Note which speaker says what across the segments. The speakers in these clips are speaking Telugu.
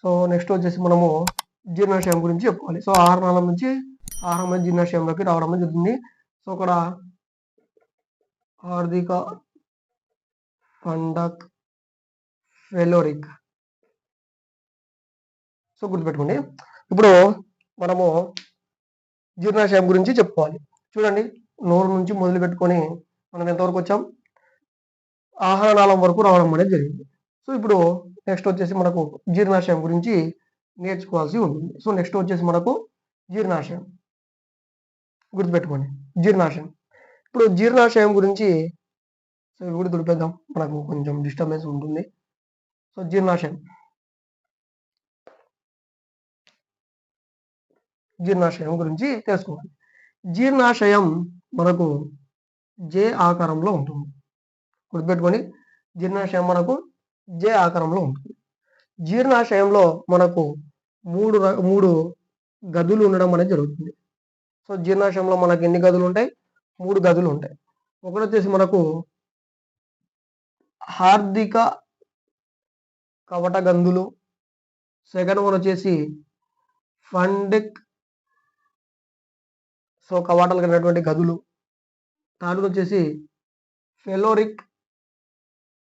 Speaker 1: సో నెక్స్ట్ వచ్చేసి మనము జీర్ణాశయం గురించి చెప్పుకోవాలి. సో ఆహార నాళం నుంచి ఆహారం అనేది జీర్ణాశయంలోకి రావడం అనేది జరుగుతుంది. సో ఇక్కడ హార్దిక, ఫండక్, ఫెలోరిక్. సో గుర్తుపెట్టుకోండి. ఇప్పుడు మనము జీర్ణాశయం గురించి చెప్పుకోవాలి. చూడండి, నోరు నుంచి మొదలు పెట్టుకొని మనం ఎంతవరకు వచ్చాం, ఆహార నాళం వరకు రావడం అనేది జరిగింది. సో ఇప్పుడు నెక్స్ట్ వచ్చేసి మనకు జీర్ణాశయం గురించి నేర్చుకోవాల్సి ఉంటుంది. సో నెక్స్ట్ వచ్చేసి మనకు జీర్ణాశయం. గుర్తుపెట్టుకోండి, జీర్ణాశయం. ఇప్పుడు జీర్ణాశయం గురించి సో ఇవి కూడా తుడిపేద్దాం, మనకు కొంచెం డిస్టర్బెన్స్ ఉంటుంది. సో జీర్ణాశయం గురించి తెలుసుకోవాలి. జీర్ణాశయం మనకు జే ఆకారంలో ఉంటుంది. గుర్తుపెట్టుకొని, జీర్ణాశయం మనకు జే ఆకారంలో ఉంటుంది. జీర్ణాశయంలో మనకు మూడు గదులు ఉండడం అనేది జరుగుతుంది. సో జీర్ణాశయంలో మనకు ఎన్ని గదులు ఉంటాయి? 3 గదులు ఉంటాయి. ఒకటి వచ్చేసి మనకు హార్దిక కవట గంధులు, సెకండ్ వన్ వచ్చేసి ఫండిక్, సో కవాటాలు కలిగినటువంటి గదులు, థర్డ్ వచ్చేసి ఫెలోరిక్,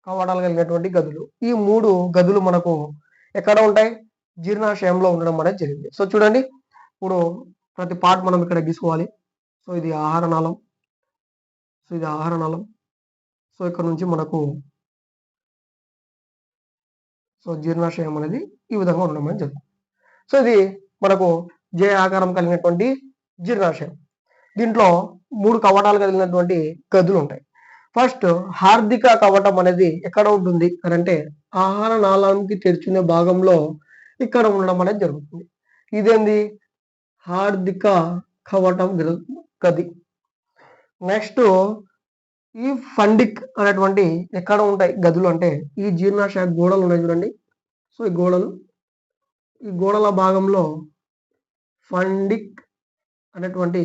Speaker 1: కవాటాలు కలిగినటువంటి గదులు. ఈ 3 గదులు మనకు ఎక్కడ ఉంటాయి? జీర్ణాశయంలో ఉండడం అనేది జరిగింది. సో చూడండి, ఇప్పుడు ప్రతి పార్ట్ మనం ఇక్కడ గీసుకోవాలి. సో ఇది ఆహార నాళం, సో ఇక్కడ నుంచి మనకు సో జీర్ణాశయం అనేది ఈ విధంగా ఉండడం అనేది జరుగుతుంది. సో ఇది మనకు జే ఆకారం కలిగినటువంటి జీర్ణాశయం. దీంట్లో 3 కవాటాలు కలిగినటువంటి గదులు ఉంటాయి. ఫస్ట్ హార్దిక కవటం అనేది ఎక్కడ ఉంటుంది అని అంటే ఆహార నాళానికి తెరుచుకునే భాగంలో ఇక్కడ ఉండడం అనేది జరుగుతుంది. ఇదేంది? హార్దిక కవటం గది. నెక్స్ట్ ఈ ఫండిక్ అనేటువంటి ఎక్కడ ఉంటాయి గదులు అంటే ఈ జీర్ణాశయ గోడలు ఉన్నాయి చూడండి. సో ఈ గోడల భాగంలో ఫండిక్ అనేటువంటి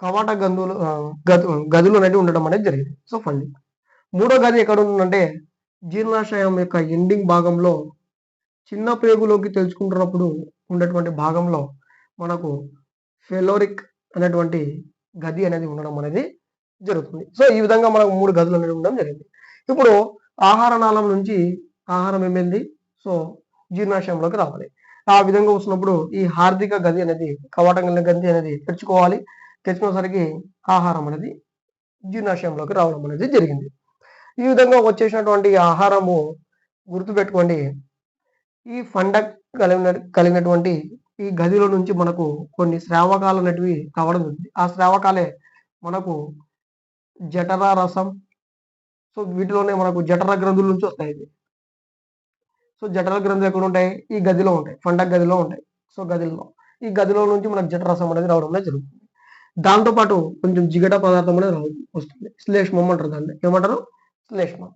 Speaker 1: కవాట గదులు అనేవి ఉండడం అనేది జరిగింది. So fundic. మూడో గది ఎక్కడ ఉంటుందంటే జీర్ణాశయం యొక్క ఎండింగ్ భాగంలో చిన్న ప్రేగులోకి తెలుసుకుంటున్నప్పుడు ఉండేటువంటి భాగంలో మనకు ఫెలోరిక్ అనేటువంటి గది అనేది ఉండడం అనేది జరుగుతుంది. సో ఈ విధంగా మనకు 3 గదులు అనేవి ఉండడం జరిగింది. ఇప్పుడు ఆహార నాళం నుంచి ఆహారం ఏమైంది? సో జీర్ణాశయంలోకి రావాలి. ఆ విధంగా వస్తున్నప్పుడు ఈ హార్దిక గది అనేది, కవాటం కలిగిన గది అనేది తెచ్చుకునేసరికి ఆహారం అనేది జీర్ణాశయంలోకి రావడం అనేది జరిగింది. ఈ విధంగా వచ్చేసినటువంటి ఆహారము గుర్తుపెట్టుకోండి, ఈ ఫండక్ కలిగినటువంటి ఈ గదిలో నుంచి మనకు కొన్ని స్రావకాలు అనేటివి రావడం జరుగుతుంది. ఆ స్రావకాలే మనకు జఠర రసం. సో వీటిలోనే మనకు జఠర గ్రంథుల నుంచి వస్తాయి. సో జఠర గ్రంథులు ఎక్కడ ఉంటాయి? ఈ గదిలో ఉంటాయి, ఫండక్ గదిలో ఉంటాయి. సో ఈ గదిలో నుంచి మనకు జఠరసం అనేది రావడం జరుగుతుంది. దాంతోపాటు కొంచెం జిగట పదార్థం అనేది వస్తుంది, శ్లేష్మం అంటారు దాన్ని. ఏమంటారు? శ్లేష్మం.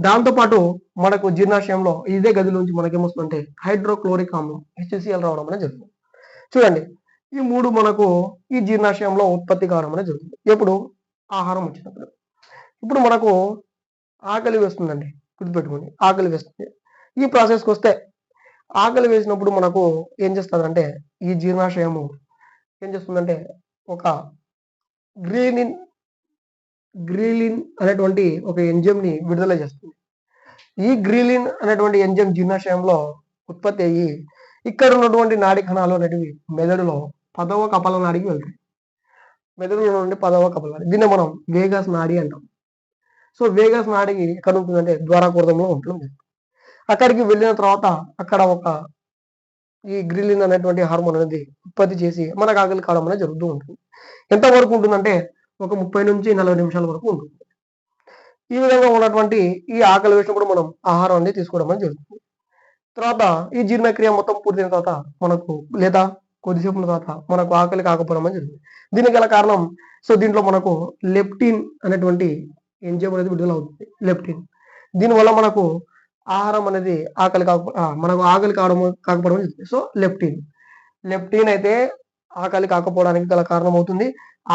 Speaker 1: దాంతోపాటు మనకు జీర్ణాశయంలో ఇదే గది నుంచి మనకేమొస్తుందంటే హైడ్రోక్లోరిక్ ఆమ్లం, HCl రావడం అనేది జరుగుతుంది. చూడండి, ఈ 3 మనకు ఈ జీర్ణాశయంలో ఉత్పత్తి కావడం అనేది జరుగుతుంది. ఎప్పుడు? ఆహారం వచ్చినప్పుడు. ఇప్పుడు మనకు ఆకలి వేస్తుందండి, గుర్తుపెట్టుకోండి, ఆకలి వేస్తుంది. ఈ ప్రాసెస్కి వస్తే ఆకలి వేసినప్పుడు మనకు ఏం చేస్తుందంటే ఈ జీర్ణాశయము ఏం చేస్తుందంటే ఒక గ్రీలిన్ అనేటువంటి ఒక ఎంజైమ్ని విడుదల చేస్తుంది. ఈ గ్రీలిన్ అనేటువంటి ఎంజైమ్ జీర్ణాశయంలో ఉత్పత్తి అయ్యి ఇక్కడ ఉన్నటువంటి నాడి కణాలు అనేటివి మెదడులో 10వ కపాల నాడికి వెళ్తాయి. మెదడులో నుండి 10వ కపాల నాడి, దీన్ని మనం వేగస్ నాడి అంటాం. సో వేగస్ నాడికి ఎక్కడ ఉంటుందంటే ద్వారకూర్ధంలో ఉంటుంది. అక్కడికి వెళ్ళిన తర్వాత అక్కడ ఈ గ్రిలిన్ అనేటువంటి హార్మోన్ అనేది ఉత్పత్తి చేసి మనకు ఆకలి కావడం అనేది జరుగుతూ ఉంటుంది. ఎంతవరకు ఉంటుందంటే ఒక 30 నుంచి 40 నిమిషాల వరకు ఉంటుంది. ఈ విధంగా ఉన్నటువంటి ఈ ఆకలి వేసినప్పుడు మనం ఆహారం అనేది తీసుకోవడం అనేది జరుగుతుంది. తర్వాత ఈ జీర్ణక్రియ మొత్తం పూర్తయిన తర్వాత మనకు లేదా కొద్దిసేపు తర్వాత మనకు ఆకలి కాకపోవడం అనేది జరుగుతుంది. దీనికి గల కారణం, సో దీంట్లో మనకు లెప్టిన్ అనేటువంటి ఎంజైమ్ అనేది విడుదల అవుతుంది. లెప్టిన్, దీనివల్ల మనకు ఆహారం అనేది మనకు ఆకలి కాకపోవడం జరుగుతుంది. సో లెప్టిన్ అయితే ఆకలి కాకపోవడానికి గల కారణం అవుతుంది.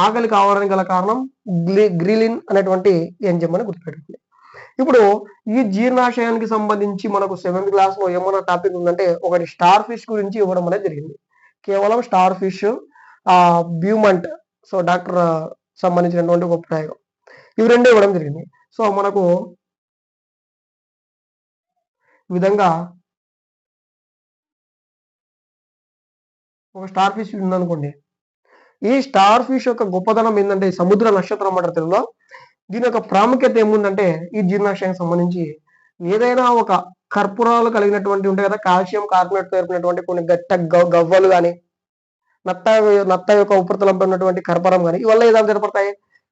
Speaker 1: ఆకలి కావడానికి గల కారణం గ్రిలిన్ అనేటువంటి ఎంజైమ్ అని గుర్తుపెట్టుకుంది. ఇప్పుడు ఈ జీర్ణాశయానికి సంబంధించి మనకు 7th క్లాస్ లో ఏమన్నా టాపిక్ ఉందంటే ఒకటి స్టార్ ఫిష్ గురించి ఇవ్వడం అనేది జరిగింది. కేవలం స్టార్ ఫిష్ బ్యూమంట్ సో డాక్టర్ సంబంధించినటువంటి ఒక ప్రయోగం ఇవి రెండే ఇవ్వడం జరిగింది. సో మనకు ఈ విధంగా ఒక స్టార్ ఫిష్ ఉందనుకోండి. ఈ స్టార్ ఫిష్ యొక్క గొప్పతనం ఏంటంటే సముద్ర నక్షత్రం అంటారు తెలుగులో. దీని యొక్క ప్రాముఖ్యత ఏముందంటే ఈ జీర్ణాశయానికి సంబంధించి ఏదైనా ఒక కర్పూరాలు కలిగినటువంటి ఉంటాయి కదా, కాల్షియం కార్బోనేట్ ఏర్పడినటువంటి కొన్ని గవ్వలు కానీ నత్త యొక్క ఉపరితలంపై ఉన్నటువంటి కర్పరం కానీ ఇవల్ల ఏదైనా ఏర్పడతాయి,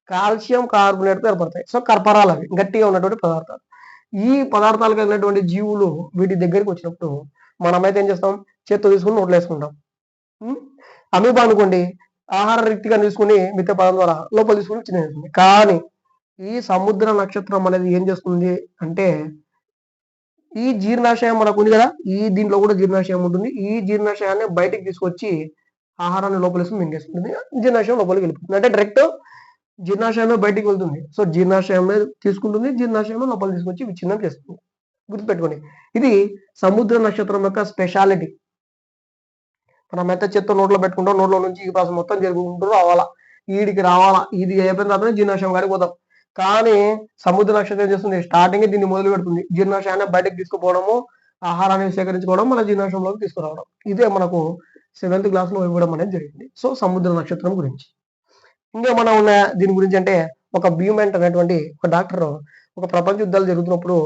Speaker 1: కాల్షియం కార్బోనేట్ ఏర్పడతాయి. సో కర్పరాలు అవి గట్టిగా ఉన్నటువంటి పదార్థాలు. ఈ పదార్థాలు కలిగినటువంటి జీవులు వీటి దగ్గరికి వచ్చినప్పుడు మనమైతే ఏం చేస్తాం, చేత్తో తీసుకుని నోట్లో వేసుకుంటాం. అమీబా అనుకోండి, ఆహార రీతిగా తీసుకుని మిగతా పదం ద్వారా లోపల తీసుకుని చిన్న. కానీ ఈ సముద్ర నక్షత్రం అనేది ఏం చేస్తుంది అంటే ఈ జీర్ణాశయం మనకు ఉంది కదా, ఈ దీంట్లో కూడా జీర్ణాశయం ఉంటుంది. ఈ జీర్ణాశయాన్ని బయటికి తీసుకొచ్చి ఆహారాన్ని లోపలిసి మింగేస్తుంది. జీర్ణాశయం లోపలికి వెళ్ళిపోతుంది. అంటే డైరెక్ట్ జీర్ణాశయమే బయటికి వెళ్తుంది. సో జీర్ణాశయమే తీసుకుంటుంది, జీర్ణాశయమే లోపలికి తీసుకొచ్చి విచ్ఛిన్నం చేస్తుంది. గుర్తుపెట్టుకోండి, ఇది సముద్ర నక్షత్రం యొక్క స్పెషాలిటీ. మనం అయితే చేత్తో నోట్లో పెట్టుకుంటాం, నోట్లో నుంచి ఈ ప్రాసెస్ మొత్తం జరుగుకుంటూ రావాలా, ఈడికి రావాలా, ఇది అయిపోయిన తర్వాత జీర్ణాశయం కాడికి పోతాం. కానీ సముద్ర నక్షత్రం చేస్తుంది స్టార్టింగ్ దీన్ని మొదలు పెడుతుంది. జీర్ణాశయాన్ని బయటకు తీసుకుపోవడము, ఆహారాన్ని సేకరించుకోవడం, మన జీర్ణాశయంలోకి తీసుకురావడం. ఇదే మనకు 7th క్లాస్ లో ఇవ్వడం అనేది జరిగింది. సో సముద్ర నక్షత్రం గురించి ఇంకేమన్నా ఉన్నాయా దీని గురించి అంటే, ఒక బ్యూమెంట్ అనేటువంటి ఒక డాక్టర్ ఒక ప్రపంచ యుద్ధాలు జరుగుతున్నప్పుడు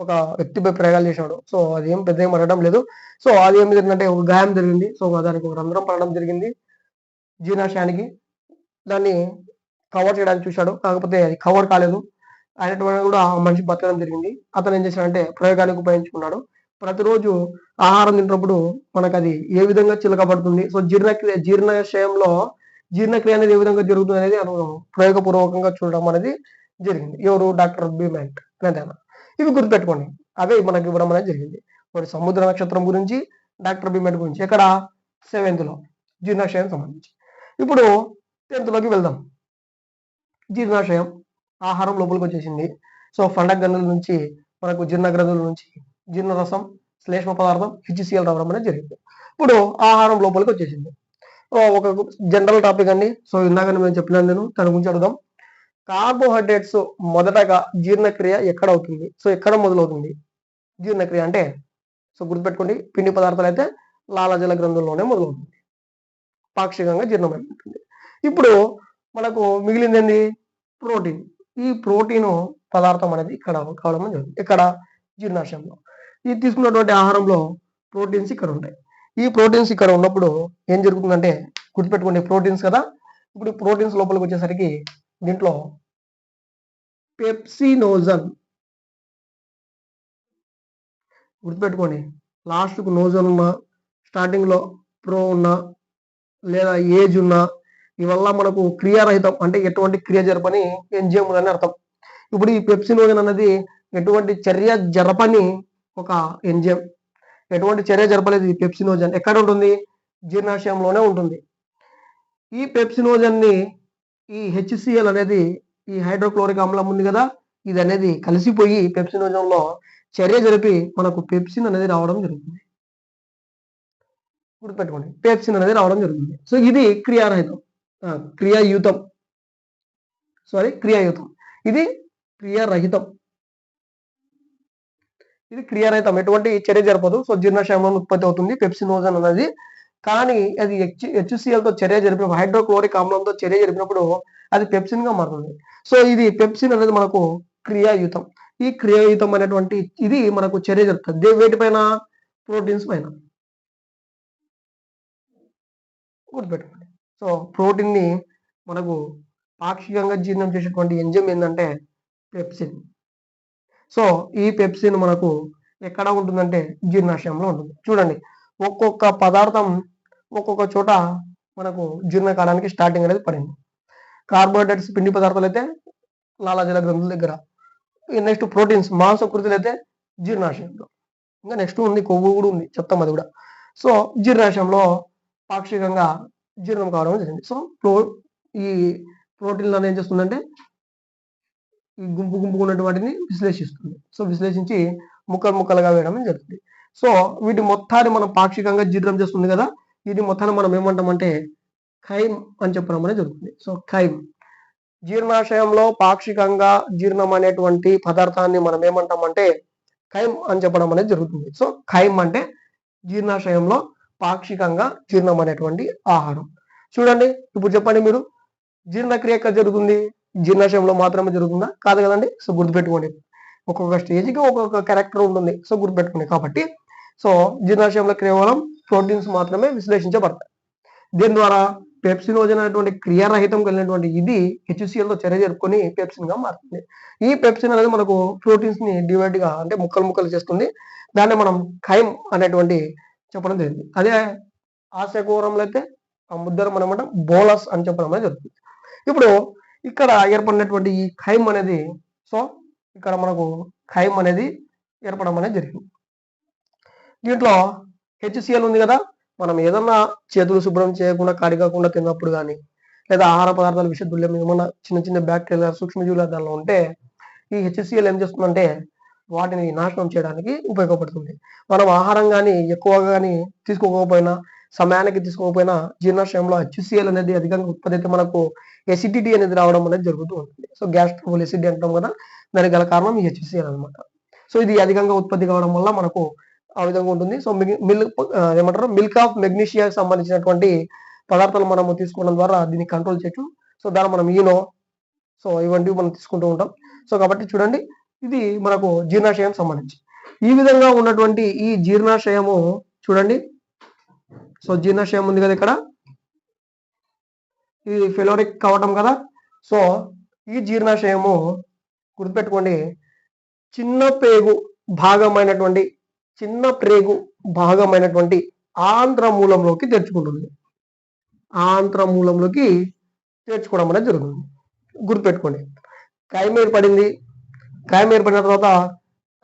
Speaker 1: ఒక వ్యక్తిపై ప్రయోగాలు చేసినాడు. సో అదేం పెద్ద ఏం అడగడం లేదు. సో అది ఏం జరిగిందంటే ఒక గాయం జరిగింది. సో దానికి ఒక రంధ్రం పడడం జరిగింది జీర్ణాశయానికి. దాన్ని కవర్ చేయడానికి చూశాడు, కాకపోతే అది కవర్ కాలేదు. అయినటువంటి కూడా మనిషి బతకడం జరిగింది. అతను ఏం చేశాడంటే ప్రయోగానికి ఉపయోగించుకున్నాడు. ప్రతిరోజు ఆహారం తింటున్నప్పుడు మనకు అది ఏ విధంగా చిలకబడుతుంది, సో జీర్ణాశయంలో జీర్ణక్రియ అనేది ఏ విధంగా జరుగుతుంది అనేది ప్రయోగపూర్వకంగా చూడడం అనేది జరిగింది. ఎవరు, డాక్టర్ బ్యూమెంట్ అనేది. ఇవి గుర్తుపెట్టుకోండి, అవే మనకి ఇవ్వడం అనేది జరిగింది. మరి సముద్ర నక్షత్రం గురించి, డాక్టర్ బ్యూమెంట్ గురించి ఎక్కడ 7th లో జీర్ణాశయం సంబంధించి. ఇప్పుడు 10th లోకి వెళ్దాం. జీర్ణాశయం ఆహారం లోపలికి వచ్చేసింది. సో ఫండ గ్రంథుల నుంచి మనకు జీర్ణ గ్రంథుల నుంచి జీర్ణరసం, శ్లేష్మ పదార్థం, HCl రావడం అనేది జరిగింది. ఇప్పుడు ఆహారం లోపలికి వచ్చేసింది. ఒక జనరల్ టాపిక్ అండి. సో ఇందాక నేను చెప్పినాను, నేను దాని గురించి అడుగుదాం. కార్బోహైడ్రేట్స్ మొదటగా జీర్ణక్రియ ఎక్కడ అవుతుంది, సో ఎక్కడ మొదలవుతుంది జీర్ణక్రియ అంటే? సో గుర్తుపెట్టుకోండి, పిండి పదార్థాలు అయితే లాలాజల గ్రంథుల్లోనే మొదలవుతుంది, పాక్షికంగా జీర్ణమైపోతుంది. ఇప్పుడు మనకు మిగిలింది ఏంది, ప్రోటీన్. ఈ ప్రోటీన్ పదార్థం అనేది ఇక్కడ కావడం జరుగుతుంది. ఇక్కడ జీర్ణాశయంలో ఈ తీసుకున్నటువంటి ఆహారంలో ప్రోటీన్స్ ఇక్కడ ఉంటాయి. ఈ ప్రోటీన్స్ ఇక్కడ ఉన్నప్పుడు ఏం జరుగుతుందంటే, గుర్తుపెట్టుకోండి ప్రోటీన్స్ కదా. ఇప్పుడు ప్రోటీన్స్ లోపలికి వచ్చేసరికి దీంట్లో పెప్సినోజన్, గుర్తుపెట్టుకోండి లాస్ట్కు నోజన్ ఉన్నా, స్టార్టింగ్ లో ప్రో ఉన్నా, లేదా ఏజ్ ఉన్నా, ఇవల్ల మనకు క్రియారహితం అంటే ఎటువంటి క్రియ జరపని ఎంజైమ్ అని అర్థం. ఇప్పుడు ఈ పెప్సినోజన్ అనేది ఎటువంటి చర్య జరపని ఒక ఎంజైమ్, ఎటువంటి చర్య జరపలేదు ఈ పెప్సినోజన్. ఎక్కడ ఉంటుంది, జీర్ణాశయంలోనే ఉంటుంది. ఈ పెప్సినోజన్ ని ఈ HCl అనేది ఈ హైడ్రోక్లోరిక్ ఆమ్లం ఉంది కదా, ఇది అనేది కలిసిపోయి పెప్సినోజన్ లో చర్య జరిపి మనకు పెప్సిన్ అనేది రావడం జరుగుతుంది. గుర్తుపెట్టుకోండి, పెప్సిన్ అనేది రావడం జరుగుతుంది. సో ఇది క్రియారహితం, క్రియాయుతం, ఇది క్రియారహితం. ఇది క్రియారహితం, ఎటువంటి చర్య జరపదు. సో జీర్ణాశయంలో ఉత్పత్తి అవుతుంది పెప్సినోజన్ అనేది. కానీ అది HCl తో చర్య జరిపిన హైడ్రోక్లోరిక్ ఆమ్లంతో చర్య జరిపినప్పుడు అది పెప్సిన్ గా మారుతుంది. సో ఇది పెప్సిన్ అనేది మనకు క్రియాయుతం. ఈ క్రియాయుతం అనేటువంటి ఇది మనకు చర్య జరుపుతుంది వేటిపైన, ప్రోటీన్స్ పైన. గుర్తుపెట్టుకోండి. సో ప్రోటీన్ ని మనకు పాక్షికంగా జీర్ణం చేసేటువంటి ఎంజైమ్ ఏంటంటే పెప్సిన్. సో ఈ పెప్సిన్ మనకు ఎక్కడ ఉంటుందంటే జీర్ణాశయంలో ఉంటుంది. చూడండి, ఒక్కొక్క పదార్థం ఒక్కొక్క చోట మనకు జీర్ణ కావడానికి స్టార్టింగ్ అనేది పడింది. కార్బోహైడ్రేట్స్ పిండి పదార్థాలు అయితే లాలాజల గ్రంథుల దగ్గర, నెక్స్ట్ ప్రోటీన్స్ మాంసకృతులు అయితే జీర్ణాశయంలో, ఇంకా నెక్స్ట్ ఉంది కొవ్వు కూడా ఉంది, చెప్తాం అది కూడా. సో జీర్ణాశయంలో పాక్షికంగా జీర్ణం కావడం జరిగింది. సో ఈ ప్రోటీన్లను ఏం చేస్తుందంటే ఈ గుంపు గుంపుగా ఉన్నటువంటి వాటిని విశ్లేషిస్తుంది. సో విశ్లేషించి ముక్కలు ముక్కలుగా వేయడం జరుగుతుంది. సో వీటి మొత్తాన్ని మనం పాక్షికంగా జీర్ణం చేస్తుంది కదా, ఇది మొత్తాన్ని మనం ఏమంటామంటే ఖైమ్ అని చెప్పడం అనేది జరుగుతుంది. సో ఖైమ్ జీర్ణాశయంలో పాక్షికంగా జీర్ణం అనేటువంటి పదార్థాన్ని మనం ఏమంటామంటే ఖైమ్ అని చెప్పడం అనేది జరుగుతుంది. సో ఖైమ్ అంటే జీర్ణాశయంలో పాక్షికంగా జీర్ణం అనేటువంటి ఆహారం. చూడండి, ఇప్పుడు చెప్పండి మీరు, జీర్ణక్రియ ఎక్కడ జరుగుతుంది? జీర్ణాశయంలో మాత్రమే జరుగుతుందా? కాదు కదండి. సో గుర్తుపెట్టుకోండి, ఒక్కొక్క స్టేజ్కి ఒక్కొక్క క్యారెక్టర్ ఉంటుంది. సో గుర్తుపెట్టుకోండి. కాబట్టి సో జీర్ణాశయంలో కేవలం ప్రోటీన్స్ మాత్రమే విశ్లేషించబడతాయి. దీని ద్వారా పెప్సినోజన్ అనేటువంటి క్రియారహితం కలిగినటువంటి ఇది HCl తో చర్య జరుపుకొని పెప్సిన్ గా మారుతుంది. ఈ పెప్సిన్ అనేది మనకు ప్రోటీన్స్ ని డివైడ్ గా అంటే ముక్కలు ముక్కలు చేస్తుంది. దాన్ని మనం ఖైమ్ అనేటువంటి చెప్పడం జరిగింది. అదే ఆశయకూరంలో అయితే ఆ ముద్దను మనం ఏమంటాం బోలస్ అని చెప్పడం అనేది జరుగుతుంది. ఇప్పుడు ఇక్కడ ఏర్పడినటువంటి ఈ ఖైమ్ అనేది, సో ఇక్కడ మనకు ఖైమ్ అనేది ఏర్పడడం అనేది జరిగింది. దీంట్లో HCl ఉంది కదా, మనం ఏదన్నా చేతులు శుభ్రం చేయకుండా కాకుండా తిన్నప్పుడు కానీ, లేదా ఆహార పదార్థాల విషతుల్యం ఏమన్నా చిన్న చిన్న బ్యాక్టీరియా సూక్ష్మజీవుల దానిలో ఉంటే ఈ HCl ఏం చేస్తుందంటే వాటిని నాశనం చేయడానికి ఉపయోగపడుతుంది. మనం ఆహారం కానీ ఎక్కువగా కానీ తీసుకోకపోయినా, సమయానికి తీసుకోకపోయినా జీర్ణాశయంలో HCl అనేది అధికంగా ఉత్పత్తి అయితే మనకు ఎసిడిటీ అనేది రావడం అనేది జరుగుతూ ఉంటుంది. సో గ్యాస్ ట్రబుల్ ఎసిడిటీ అంటాం కదా, దానికి గల కారణం ఈ HCl అనమాట. సో ఇది అధికంగా ఉత్పత్తి కావడం వల్ల మనకు ఆ విధంగా ఉంటుంది. సో ఏమంటారు మిల్క్ ఆఫ్ మెగ్నీషియాకి సంబంధించినటువంటి పదార్థాలు మనము తీసుకోవడం ద్వారా దీన్ని కంట్రోల్ చేయొచ్చు. సో దాన్ని మనం ఈనో సో ఇవన్నీ మనం తీసుకుంటూ ఉంటాం. సో కాబట్టి చూడండి, ఇది మనకు జీర్ణాశయం సంబంధించి ఈ విధంగా ఉన్నటువంటి ఈ జీర్ణాశయము చూడండి. సో జీర్ణాశయం ఉంది కదా, ఇక్కడ ఇది ఫెలోరిక్ కవటం కదా. సో ఈ జీర్ణాశయము గుర్తుపెట్టుకోండి, చిన్న ప్రేగు భాగమైనటువంటి ఆంత్రమూలంలోకి తెరుచుకుంటుంది. ఆంత్రమూలంలోకి చేర్చుకోవడం అనేది జరుగుతుంది. గుర్తుపెట్టుకోండి, ఖైమ్ ఏర్పడిన తర్వాత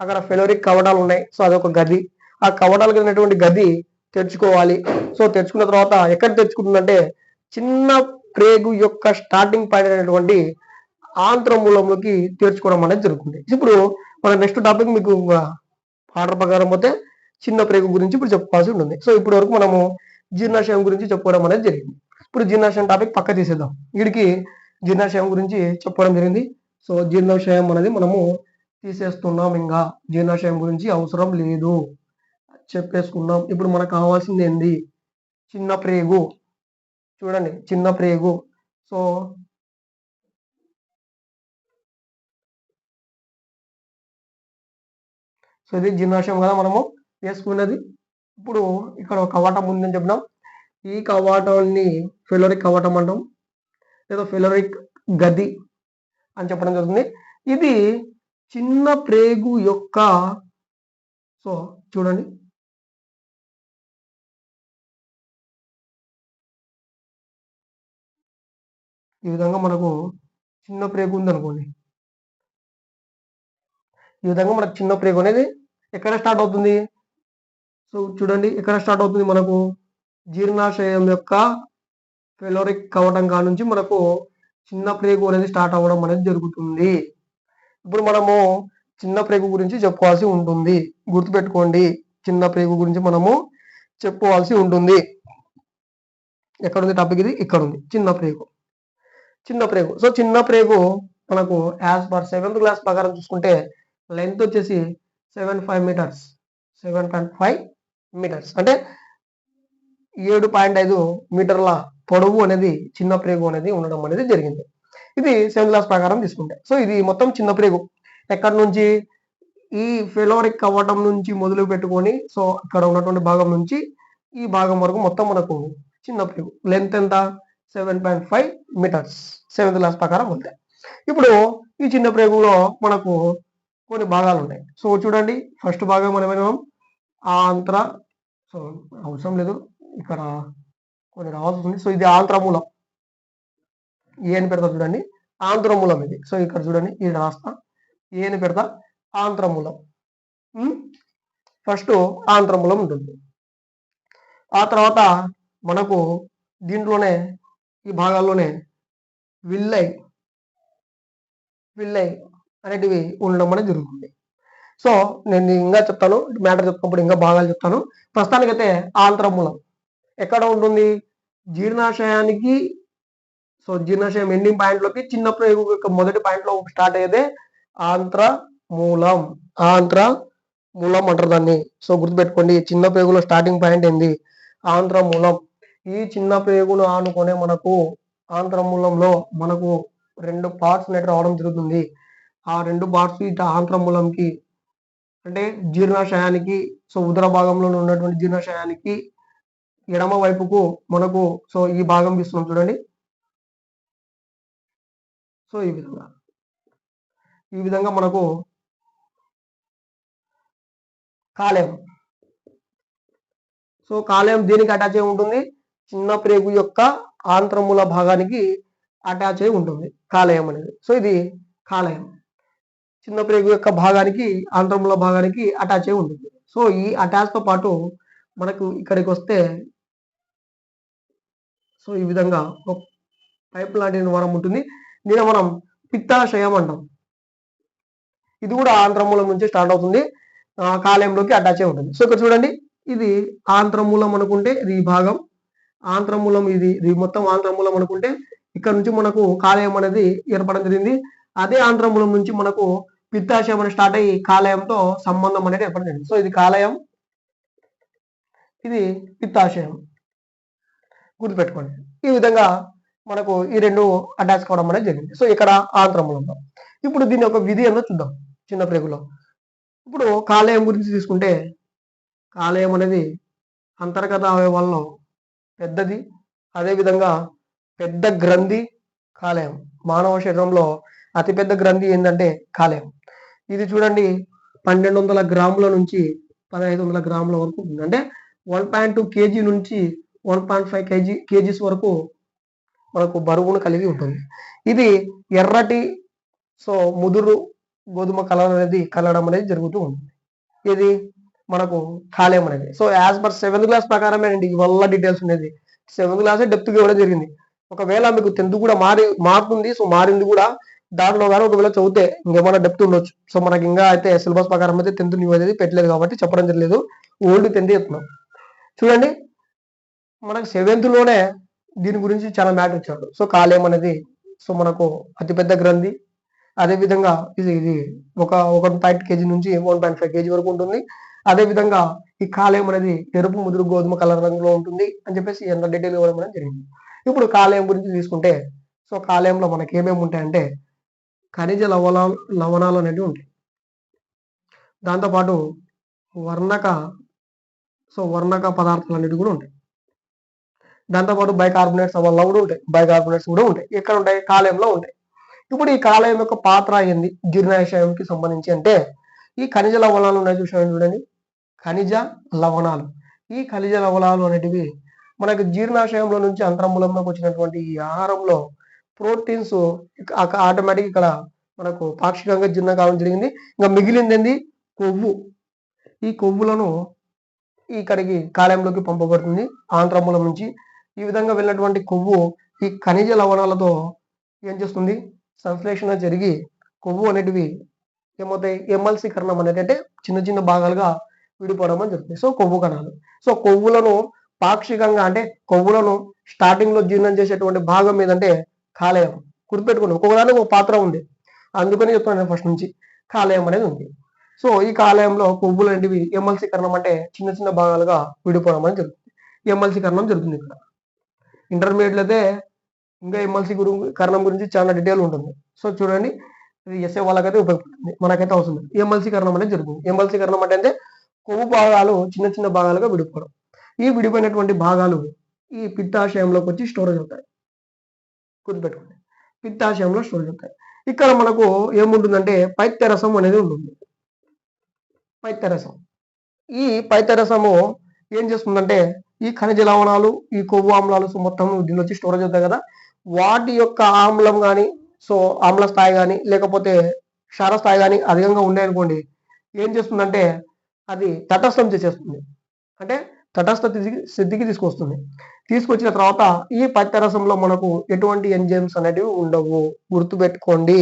Speaker 1: అక్కడ ఫెలోరిక్ కవటాలు ఉన్నాయి. సో అదొక గది, ఆ కవటాలు కలిగినటువంటి గది తెరుచుకోవాలి. సో తెరుచుకున్న తర్వాత ఎక్కడ తెరుచుకుంటుందంటే చిన్న ప్రేగు యొక్క స్టార్టింగ్ పాయింట్ అయినటువంటి ఆంత్రమూలంలోకి తెరుచుకోవడం అనేది జరుగుతుంది. ఇప్పుడు మన నెక్స్ట్ టాపిక్ మీకు ఆర్డర్ ప్రకారం పోతే చిన్న ప్రేగు గురించి ఇప్పుడు చెప్పుకోవాల్సి ఉంటుంది. సో ఇప్పటి వరకు మనము జీర్ణాశయం గురించి చెప్పుకోవడం అనేది జరిగింది. ఇప్పుడు జీర్ణాశయం టాపిక్ పక్క తీసేద్దాం. వీడికి జీర్ణాశయం గురించి చెప్పుకోవడం జరిగింది. సో జీర్ణాశయం అనేది మనము తీసేస్తున్నాం, ఇంకా జీర్ణాశయం గురించి అవసరం లేదు చెప్పేసుకున్నాం. ఇప్పుడు మనకు కావాల్సింది ఏంది? చిన్న ప్రేగు. చూడండి, చిన్న ప్రేగు. సో ఇది జీర్ణాశయం కదా మనము వేసుకున్నది. ఇప్పుడు ఇక్కడ ఒక కవాటం ఉందని చెప్పినాం. ఈ కవాటాన్ని ఫెలోరిక్ కవాటం అంటాం, లేదా ఫెలోరిక్ గది అని చెప్పడం జరుగుతుంది. ఇది చిన్న ప్రేగు యొక్క, సో చూడండి, ఈ విధంగా మనకు చిన్న ప్రేగు ఉంది అనుకోండి. ఈ విధంగా మనకు చిన్న ప్రేగు అనేది ఎక్కడ స్టార్ట్ అవుతుంది? సో చూడండి, ఎక్కడ స్టార్ట్ అవుతుంది? మనకు జీర్ణాశయం యొక్క ఫెలోరిక్ కవటం కా నుంచి మనకు చిన్న ప్రేగు అనేది స్టార్ట్ అవ్వడం అనేది జరుగుతుంది. ఇప్పుడు మనము చిన్న ప్రేగు గురించి చెప్పుకోవాల్సి ఉంటుంది. గుర్తుపెట్టుకోండి, చిన్న ప్రేగు గురించి మనము చెప్పుకోవాల్సి ఉంటుంది. ఎక్కడుంది టాపిక్? ఇది ఇక్కడ ఉంది, చిన్న ప్రేగు. సో చిన్న ప్రేగు మనకు యాజ్ పర్ 7th క్లాస్ ప్రకారం చూసుకుంటే లెంత్ వచ్చేసి 7.5 మీటర్స్ అంటే 7.5 మీటర్ల పొడవు అనేది చిన్న ప్రేగు అనేది ఉండడం అనేది జరిగింది. ఇది 7th క్లాస్ ప్రకారం తీసుకుంటే. సో ఇది మొత్తం చిన్న ప్రేగు. ఎక్కడి నుంచి? ఈ ఫెలోరిక్ కవటం నుంచి మొదలు పెట్టుకొని సో ఇక్కడ ఉన్నటువంటి భాగం నుంచి ఈ భాగం వరకు మొత్తం మనకు చిన్న ప్రేగు. లెంత్ ఎంత? 7.5 మీటర్స్ 7th క్లాస్ ప్రకారం ఉంటాయి. ఇప్పుడు ఈ చిన్న ప్రేగులో మనకు కొన్ని భాగాలు ఉన్నాయి. సో చూడండి, ఫస్ట్ భాగం మనం ఏమన్నాం? ఆంత్ర. సో అవసరం లేదు, ఇక్కడ కొన్ని రావాల్సింది. సో ఇది ఆంత్రమూలం, ఏ అని పెడతా చూడండి, ఆంత్రమూలం ఇది. సో ఇక్కడ చూడండి, ఇది రాస్తా, ఏ అని పెడతా, ఆంత్రమూలం. ఫస్ట్ ఆంత్రమూలం ఉంటుంది. ఆ తర్వాత మనకు దీంట్లోనే ఈ భాగాల్లోనే విల్లై అనేటివి ఉండడం అనేది జరుగుతుంది. సో నేను ఇంకా చెప్తాను, మ్యాటర్ చెప్తున్నప్పుడు ఇంకా భాగాలు చెప్తాను. ప్రస్తుతానికైతే ఆంత్రమూలం ఎక్కడ ఉంటుంది? జీర్ణాశయానికి, సో జీర్ణాశయం ఎండింగ్ పాయింట్లోకి చిన్న ప్రేగు యొక్క మొదటి పాయింట్లో స్టార్ట్ అయ్యేదే ఆంత్రమూలం. ఆంత్రమూలం అంటారు దాన్ని. సో గుర్తుపెట్టుకోండి, చిన్న ప్రేగులో స్టార్టింగ్ పాయింట్ ఏంది? ఆంత్రమూలం. ఈ చిన్న ప్రేగును ఆనుకునే మనకు ఆంత్రమూలంలో మనకు 2 పార్ట్స్ అనేవి రావడం జరుగుతుంది. ఆ 2 పార్ట్స్ ఇటు ఆంత్రమూలంకి అంటే జీర్ణాశయానికి, సో ఉదర భాగంలో ఉన్నటువంటి జీర్ణాశయానికి ఎడమ వైపుకు మనకు, సో ఈ భాగం ఇస్తున్నాం చూడండి. సో ఈ విధంగా మనకు కాలేయం. సో కాలేయం దేనికి అటాచ్ అయి ఉంటుంది? చిన్న ప్రేగు యొక్క ఆంత్రమూల భాగానికి అటాచ్ అయి ఉంటుంది కాలేయం అనేది. సో ఇది కాలేయం చిన్న ప్రేగు యొక్క భాగానికి, ఆంత్రమూల భాగానికి అటాచ్ అయి ఉంటుంది. సో ఈ అటాచ్ తో పాటు మనకు ఇక్కడికి వస్తే, సో ఈ విధంగా ఒక పైప్ లాంటి నిర్మాణం ఉంటుంది. దీన్ని మనం పిత్తాశయం అంటాం. ఇది కూడా ఆంత్రమూలం నుంచి స్టార్ట్ అవుతుంది, కాలేయంలోకి అటాచ్ అయి ఉంటుంది. సో ఇక్కడ చూడండి, ఇది ఆంత్రమూలం అనుకుంటే ఇది ఈ భాగం ఆంత్రమూలం, ఇది మొత్తం ఆంత్రమూలం అనుకుంటే ఇక్కడ నుంచి మనకు కాలేయం అనేది ఏర్పడడం జరిగింది. అదే ఆంత్రమూలం నుంచి మనకు పిత్తాశయం అనేది స్టార్ట్ అయ్యి కాలేయంతో సంబంధం అనేది ఏర్పడడం జరిగింది. సో ఇది కాలేయం, ఇది పిత్తాశయం, గుర్తుపెట్టుకోండి. ఈ విధంగా మనకు ఈ 2 అటాచ్ కావడం అనేది జరిగింది. సో ఇక్కడ ఆంత్రమూలంలో. ఇప్పుడు దీని యొక్క విధి ఏందో చూద్దాం చిన్న ప్రేగులో. ఇప్పుడు కాలేయం గురించి తీసుకుంటే, కాలేయం అనేది అంతర్గత అవయవాల్లో పెద్దది. అదేవిధంగా పెద్ద గ్రంథి కాలేయం. మానవ శరీరంలో అతిపెద్ద గ్రంథి ఏంటంటే కాలేయం. ఇది చూడండి 1200 గ్రాముల నుంచి 1500 గ్రాముల వరకు ఉంటుంది. అంటే 1.2 kg నుంచి 1.5 kgs వరకు మనకు బరువును కలిగి ఉంటుంది. ఇది ఎర్రటి, సో ముదురు గోధుమ కలర్ అనేది కలవడం అనేది జరుగుతూ ఉంటుంది. ఇది మనకు కాలేయం అనేది. So as per 7th class ప్రకారమే అండి ఇవల్ల డీటెయిల్స్ ఉండేది. 7th క్లాసే డెప్త్గా ఇవ్వడం జరిగింది. ఒకవేళ మీకు 10th కూడా మారుతుంది, సో మారింది కూడా దాంట్లో కానీ ఒకవేళ చదివితే ఇంకేమైనా డెప్త్ ఉండొచ్చు. సో మనకి ఇంకా అయితే సిలబస్ ప్రకారం అయితే 10th న్యూ అనేది పెట్టలేదు కాబట్టి చెప్పడం జరగలేదు. ఓల్డ్ 10th చెప్తున్నాం. చూడండి, మనకు 7th లోనే దీని గురించి చాలా మ్యాటర్ ఇచ్చాడు. సో కాలేయం అనేది, సో మనకు అతిపెద్ద గ్రంథి. అదేవిధంగా ఇది ఒక 1.5 kg నుంచి 1.5 kg వరకు ఉంటుంది. అదేవిధంగా ఈ కాలేయం అనేది ఎరుపు ముదురు గోధుమ కలర్ రంగులో ఉంటుంది అని చెప్పేసి ఎంత డీటెయిల్ ఇవ్వడం అనేది జరిగింది. ఇప్పుడు కాలేయం గురించి తీసుకుంటే, సో కాలేయంలో మనకి ఏమేమి ఉంటాయంటే ఖనిజ లవణాలు అనేవి ఉంటాయి. దాంతోపాటు వర్ణక పదార్థాలు అనేవి కూడా ఉంటాయి. దాంతోపాటు బైకార్బోనేట్స్ వల్ల కూడా ఉంటాయి, బైకార్బోనేట్స్ కూడా ఉంటాయి. ఎక్కడ ఉంటాయి? కాలేయంలో ఉంటాయి. ఇప్పుడు ఈ కాలేయం యొక్క పాత్ర ఏంది జీర్ణాశయంకి సంబంధించి అంటే, ఈ ఖనిజ లవణాలు ఉన్నాయి చూడండి, ఖనిజ లవణాలు. ఈ ఖనిజ లవణాలు అనేటివి మనకు జీర్ణాశయంలో నుంచి అంతర్మూలంలోకి వచ్చినటువంటి ఈ ఆహారంలో ప్రోటీన్స్ ఆటోమేటిక్ ఇక్కడ మనకు పాక్షికంగా జీర్ణం కావడం జరిగింది. ఇంకా మిగిలింది ఏంది? కొవ్వు. ఈ కొవ్వులను ఇక్కడికి కాలేయంలోకి పంపబడుతుంది ఆంత్రమూలం నుంచి. ఈ విధంగా వెళ్ళినటువంటి కొవ్వు ఈ ఖనిజ లవణాలతో ఏం చేస్తుంది? సంశ్లేషణ జరిగి కొవ్వు అనేటివి ఏమవుతాయి? ఎమల్సీకరణం అనేది, అంటే చిన్న చిన్న భాగాలుగా విడిపోవడం అని జరుగుతుంది. సో కొవ్వు కణాలు. సో కొవ్వులను పాక్షికంగా, అంటే కొవ్వులను స్టార్టింగ్ లో జీర్ణం చేసేటువంటి భాగం ఏదంటే కాలేయం. గుర్తుపెట్టుకోండి, ఒక్కొక్కదానికి ఒక పాత్ర ఉంది, అందుకని చెప్తున్నాను ఫస్ట్ నుంచి కాలేయం అనేది ఉంది. సో ఈ కాలేయంలో కొవ్వులు అనేవి ఎమల్సీకరణం, అంటే చిన్న చిన్న భాగాలుగా విడిపోవడం అనేది జరుగుతుంది. ఎమల్సీకరణం జరుగుతుంది ఇక్కడ. ఇంటర్మీడియట్ అయితే ఇంకా ఎమల్సీకరణం గురించి చాలా డీటెయిల్ ఉంటుంది. సో చూడండి, ఇది ఎస్ఏ వాళ్ళకైతే ఉపయోగపడుతుంది, మనకైతే అవసరం లేదు. ఎమల్సీకరణం అనేది జరుగుతుంది. ఎమల్సీకరణం అంటే కొవ్వు భాగాలు చిన్న చిన్న భాగాలుగా విడిపోవడం. ఈ విడిపోయినటువంటి భాగాలు ఈ పిత్తాశయంలోకి వచ్చి స్టోరేజ్ అవుతాయి. గుర్తుపెట్టుకోండి, పిత్తాశయంలో స్టోరేజ్ అవుతాయి. ఇక్కడ మనకు ఏముంటుందంటే పైత్యరసం అనేది ఉంటుంది. పైత్యరసం, ఈ పైత్యరసము ఏం చేస్తుందంటే ఈ ఖనిజ లవణాలు, ఈ కొవ్వు ఆమ్లాలు మొత్తం దీని వచ్చి స్టోరేజ్ అవుతాయి కదా, వాటి యొక్క ఆమ్లం కానీ, సో ఆమ్ల స్థాయి కానీ లేకపోతే క్షార స్థాయి కానీ అధికంగా ఉన్నాయనుకోండి, ఏం చేస్తుందంటే అది తటస్థం చేసేస్తుంది. అంటే తటస్థ స్థితికి తీసుకొస్తుంది. తీసుకొచ్చిన తర్వాత ఈ పైత్యరసంలో మనకు ఎటువంటి ఎంజైమ్స్ అనేటివి ఉండవు. గుర్తుపెట్టుకోండి,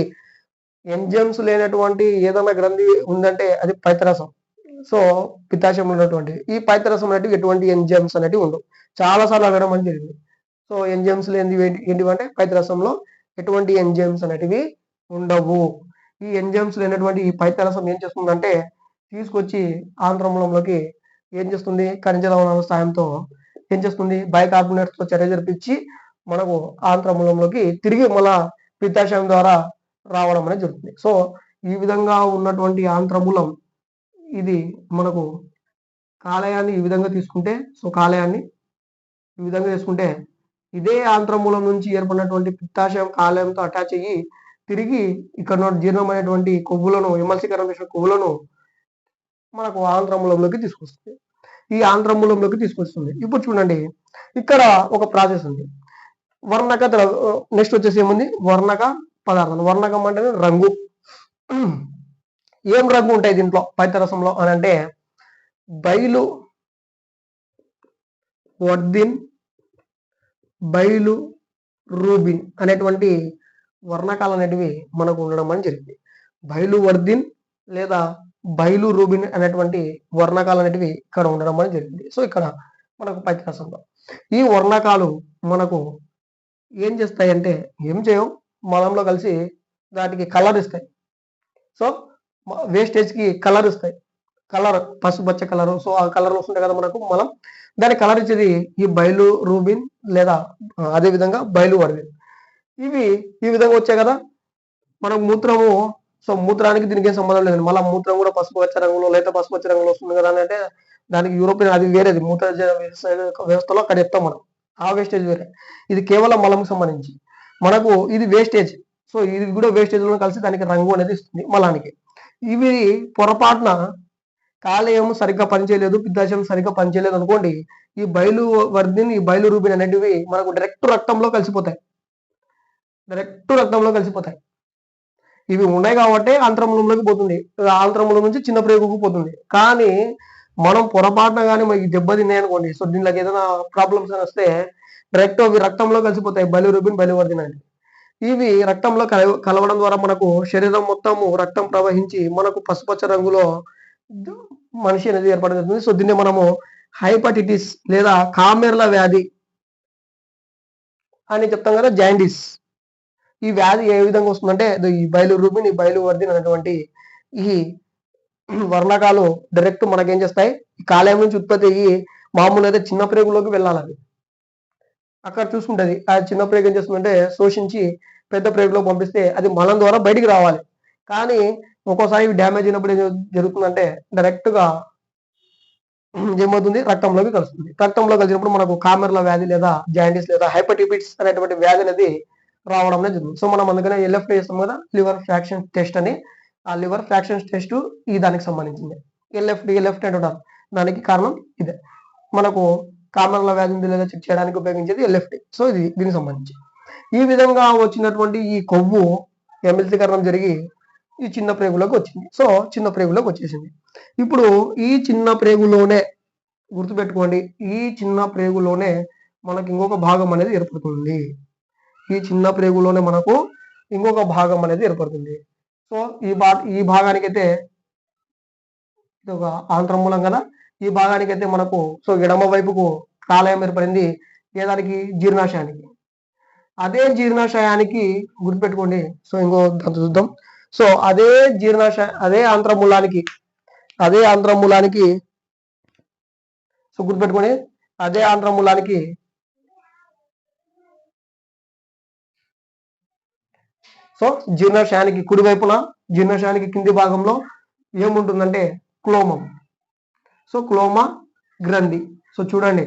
Speaker 1: ఎంజైమ్స్ లేనటువంటి ఏదైనా గ్రంథి ఉందంటే అది పైత్యరసం. సో పిత్తాశయంలో ఉన్నటువంటి ఈ పైత్యరసం అనేటివి ఎటువంటి ఎంజైమ్స్ అనేటివి ఉండవు. చాలా సార్లు అడగడం అని జరిగింది. సో ఎంజైమ్స్ లేనివి ఏంటివంటే పైత్యరసంలో ఎటువంటి ఎంజైమ్స్ అనేటివి ఉండవు. ఈ ఎంజైమ్స్ లేనటువంటి ఈ పైత్యరసం ఏం చేస్తుందంటే తీసుకొచ్చి ఆంత్రమూలంలోకి ఏం చేస్తుంది, ఖనిజ లవణాల సాయంతో ఏం చేస్తుంది, బైకార్బోనేట్స్ తో చర్య జరిపించి మనకు ఆంత్రమూలంలోకి తిరిగి మళ్ళా పిత్తాశయం ద్వారా రావడం అనేది జరుగుతుంది. సో ఈ విధంగా ఉన్నటువంటి ఆంత్రమూలం ఇది మనకు కాలేయాన్ని ఈ విధంగా తీసుకుంటే, సో కాలేయాన్ని ఈ విధంగా తీసుకుంటే ఇదే ఆంత్రమూలం నుంచి ఏర్పడినటువంటి పిత్తాశయం కాలేయంతో అటాచ్ అయ్యి తిరిగి ఇక్కడ జీర్ణమైనటువంటి కొవ్వులను ఎమల్సీకరణ చేసిన కొవ్వులను మనకు ఆంత్రమూలంలోకి తీసుకొస్తుంది. ఈ ఆంత్రమూలంలోకి తీసుకొస్తుంది. ఇప్పుడు చూడండి ఇక్కడ ఒక ప్రాసెస్ ఉంది. వర్ణక నెక్స్ట్ వచ్చేసి ఏముంది, వర్ణక పదార్థాలు. వర్ణకం అంటే రంగు. ఏం రంగు ఉంటాయి దీంట్లో పైత్యరసంలో అని అంటే బైలు వర్దిన్, బైలు రూబిన్ అనేటువంటి వర్ణకాలు అనేటివి మనకు ఉండడం అని జరిగింది. బైలు వర్దిన్ లేదా బైలు రూబిన్ అనేటువంటి వర్ణకాలు అనేటివి ఇక్కడ ఉండడం అని జరిగింది. సో ఇక్కడ మనకు పైత్యరసంలో ఈ వర్ణకాలు మనకు ఏం చేస్తాయంటే ఏం చేయవు, మలంలో కలిసి దాటికి కలర్ ఇస్తాయి. సో వేస్టేజ్ కి కలర్ ఇస్తాయి, కలర్ పసుపచ్చ కలర్. సో ఆ కలర్ వస్తుంటాయి కదా మనకు మలం, దాని కలర్ ఇచ్చేది ఈ బైలు రూబిన్ లేదా అదే విధంగా బైలు వర్దిన్. ఇవి ఈ విధంగా వచ్చాయి కదా మనకు మూత్రము. సో మూత్రానికి దీనికి ఏం సంబంధం లేదు, మళ్ళీ మూత్రం కూడా పసుపచ్చ రంగులో లేదా పసుపచ్చ రంగులో వస్తుంది కదా అని అంటే దానికి యూరోపియన్ అది వేరేది మూత్ర వ్యవస్థలో అక్కడ చెప్తాం మనం. ఆ వేస్టేజ్ వేరే, ఇది కేవలం మలంకి సంబంధించి మనకు ఇది వేస్టేజ్. సో ఇది కూడా వేస్టేజ్ లో కలిసి దానికి రంగు అనేది ఇస్తుంది మలానికి. ఇవి పొరపాటున కాలేయం సరిగ్గా పనిచేయలేదు, పిత్తాశయం సరిగ్గా పనిచేయలేదు అనుకోండి, ఈ బైలు వర్దిన్ ఈ బైలు రూబిన్ అనేటివి మనకు డైరెక్ట్ రక్తంలో కలిసిపోతాయి. ఇవి ఉన్నాయి కాబట్టి ఆంత్రమూలంలోకి పోతుంది, ఆంత్రమూలం నుంచి చిన్న ప్రేగుకు పోతుంది. కానీ మనం పొరపాటున కానీ మనకి దెబ్బతిన్నాయి అనుకోండి, సో దీనిలోకి ఏదైనా ప్రాబ్లమ్స్ అని వస్తే డైరెక్ట్ అవి రక్తంలో కలిసిపోతాయి, బైలు రూబిన్ బైలు వర్దిన్ అని. ఇవి రక్తంలో కలవడం ద్వారా మనకు శరీరం మొత్తము రక్తం ప్రవహించి మనకు పసుపచ్చ రంగులో మనిషి అనేది ఏర్పడుతుంది. సో దీన్ని మనము హైపటిటిస్ లేదా కామెర్ల వ్యాధి అని చెప్తాం కదా, జాండీస్. ఈ వ్యాధి ఏ విధంగా వస్తుందంటే ఈ బైలు రూబిన్ ఈ బైలు వర్దిన్ అనేటువంటి ఈ వర్ణకాలు డైరెక్ట్ మనకేం చేస్తాయి, కాలేయం నుంచి ఉత్పత్తి అయ్యి మామూలు అయితే చిన్న ప్రేగులోకి వెళ్ళాలి. అక్కడ చూసుకుంటది ఆ చిన్న ప్రేగు ఏం చేస్తుందంటే శోషించి పెద్ద ప్రేగులో పంపిస్తే అది మలం ద్వారా బయటికి రావాలి. కానీ ఒక్కోసారి డ్యామేజ్ అయినప్పుడు ఏం జరుగుతుందంటే డైరెక్ట్ గా ఏమవుతుంది, రక్తంలోకి కలుస్తుంది. రక్తంలో కలిసినప్పుడు మనకు కామెర్ల వ్యాధి లేదా జాండీస్ లేదా హైపటిటిస్ అనేటువంటి వ్యాధి అనేది రావడం అనేది జరుగుతుంది. సో మనం అందుకనే ఎల్ఎఫ్టీ చేస్తాం కదా, లివర్ ఫ్రాక్షన్ టెస్ట్ అని. ఆ లివర్ ఫ్రాక్షన్స్ టెస్ట్ ఈ దానికి సంబంధించింది. ఎల్ఎఫ్టీ అంటుంటారు, దానికి కారణం ఇదే. మనకు కామెర్ల వ్యాధి ఉంది లేదా చెక్ చేయడానికి ఉపయోగించేది ఎల్ఎఫ్టీ. సో ఇది దీనికి సంబంధించి ఈ విధంగా వచ్చినటువంటి ఈ కొవ్వు ఎమిల్సీకరణం జరిగి ఈ చిన్న ప్రేగులోకి వచ్చింది. సో చిన్న ప్రేగులోకి వచ్చేసింది. ఇప్పుడు ఈ చిన్న ప్రేగులోనే గుర్తుపెట్టుకోండి, ఈ చిన్న ప్రేగులోనే మనకి ఇంకొక భాగం అనేది ఏర్పడుతుంది. ఈ చిన్న ప్రేగులోనే మనకు ఇంకొక భాగం అనేది ఏర్పడుతుంది. సో ఈ భాగానికైతే ఇది ఒక ఆంత్రమూలం కదా, ఈ భాగానికైతే మనకు సో ఎడమ వైపుకు కాలేయం ఏర్పడింది. ఏదానికి, జీర్ణాశయానికి. అదే జీర్ణాశయానికి గుర్తుపెట్టుకోండి, సో ఇంకో దాంతో చూద్దాం. సో అదే అదే ఆంత్రమూలానికి సో గుర్తుపెట్టుకోండి, అదే ఆంత్రమూలానికి సో జీర్ణాశయానికి కుడివైపున జీర్ణాశయానికి కింది భాగంలో ఏముంటుందంటే క్లోమం. సో క్లోమా గ్రంథి. సో చూడండి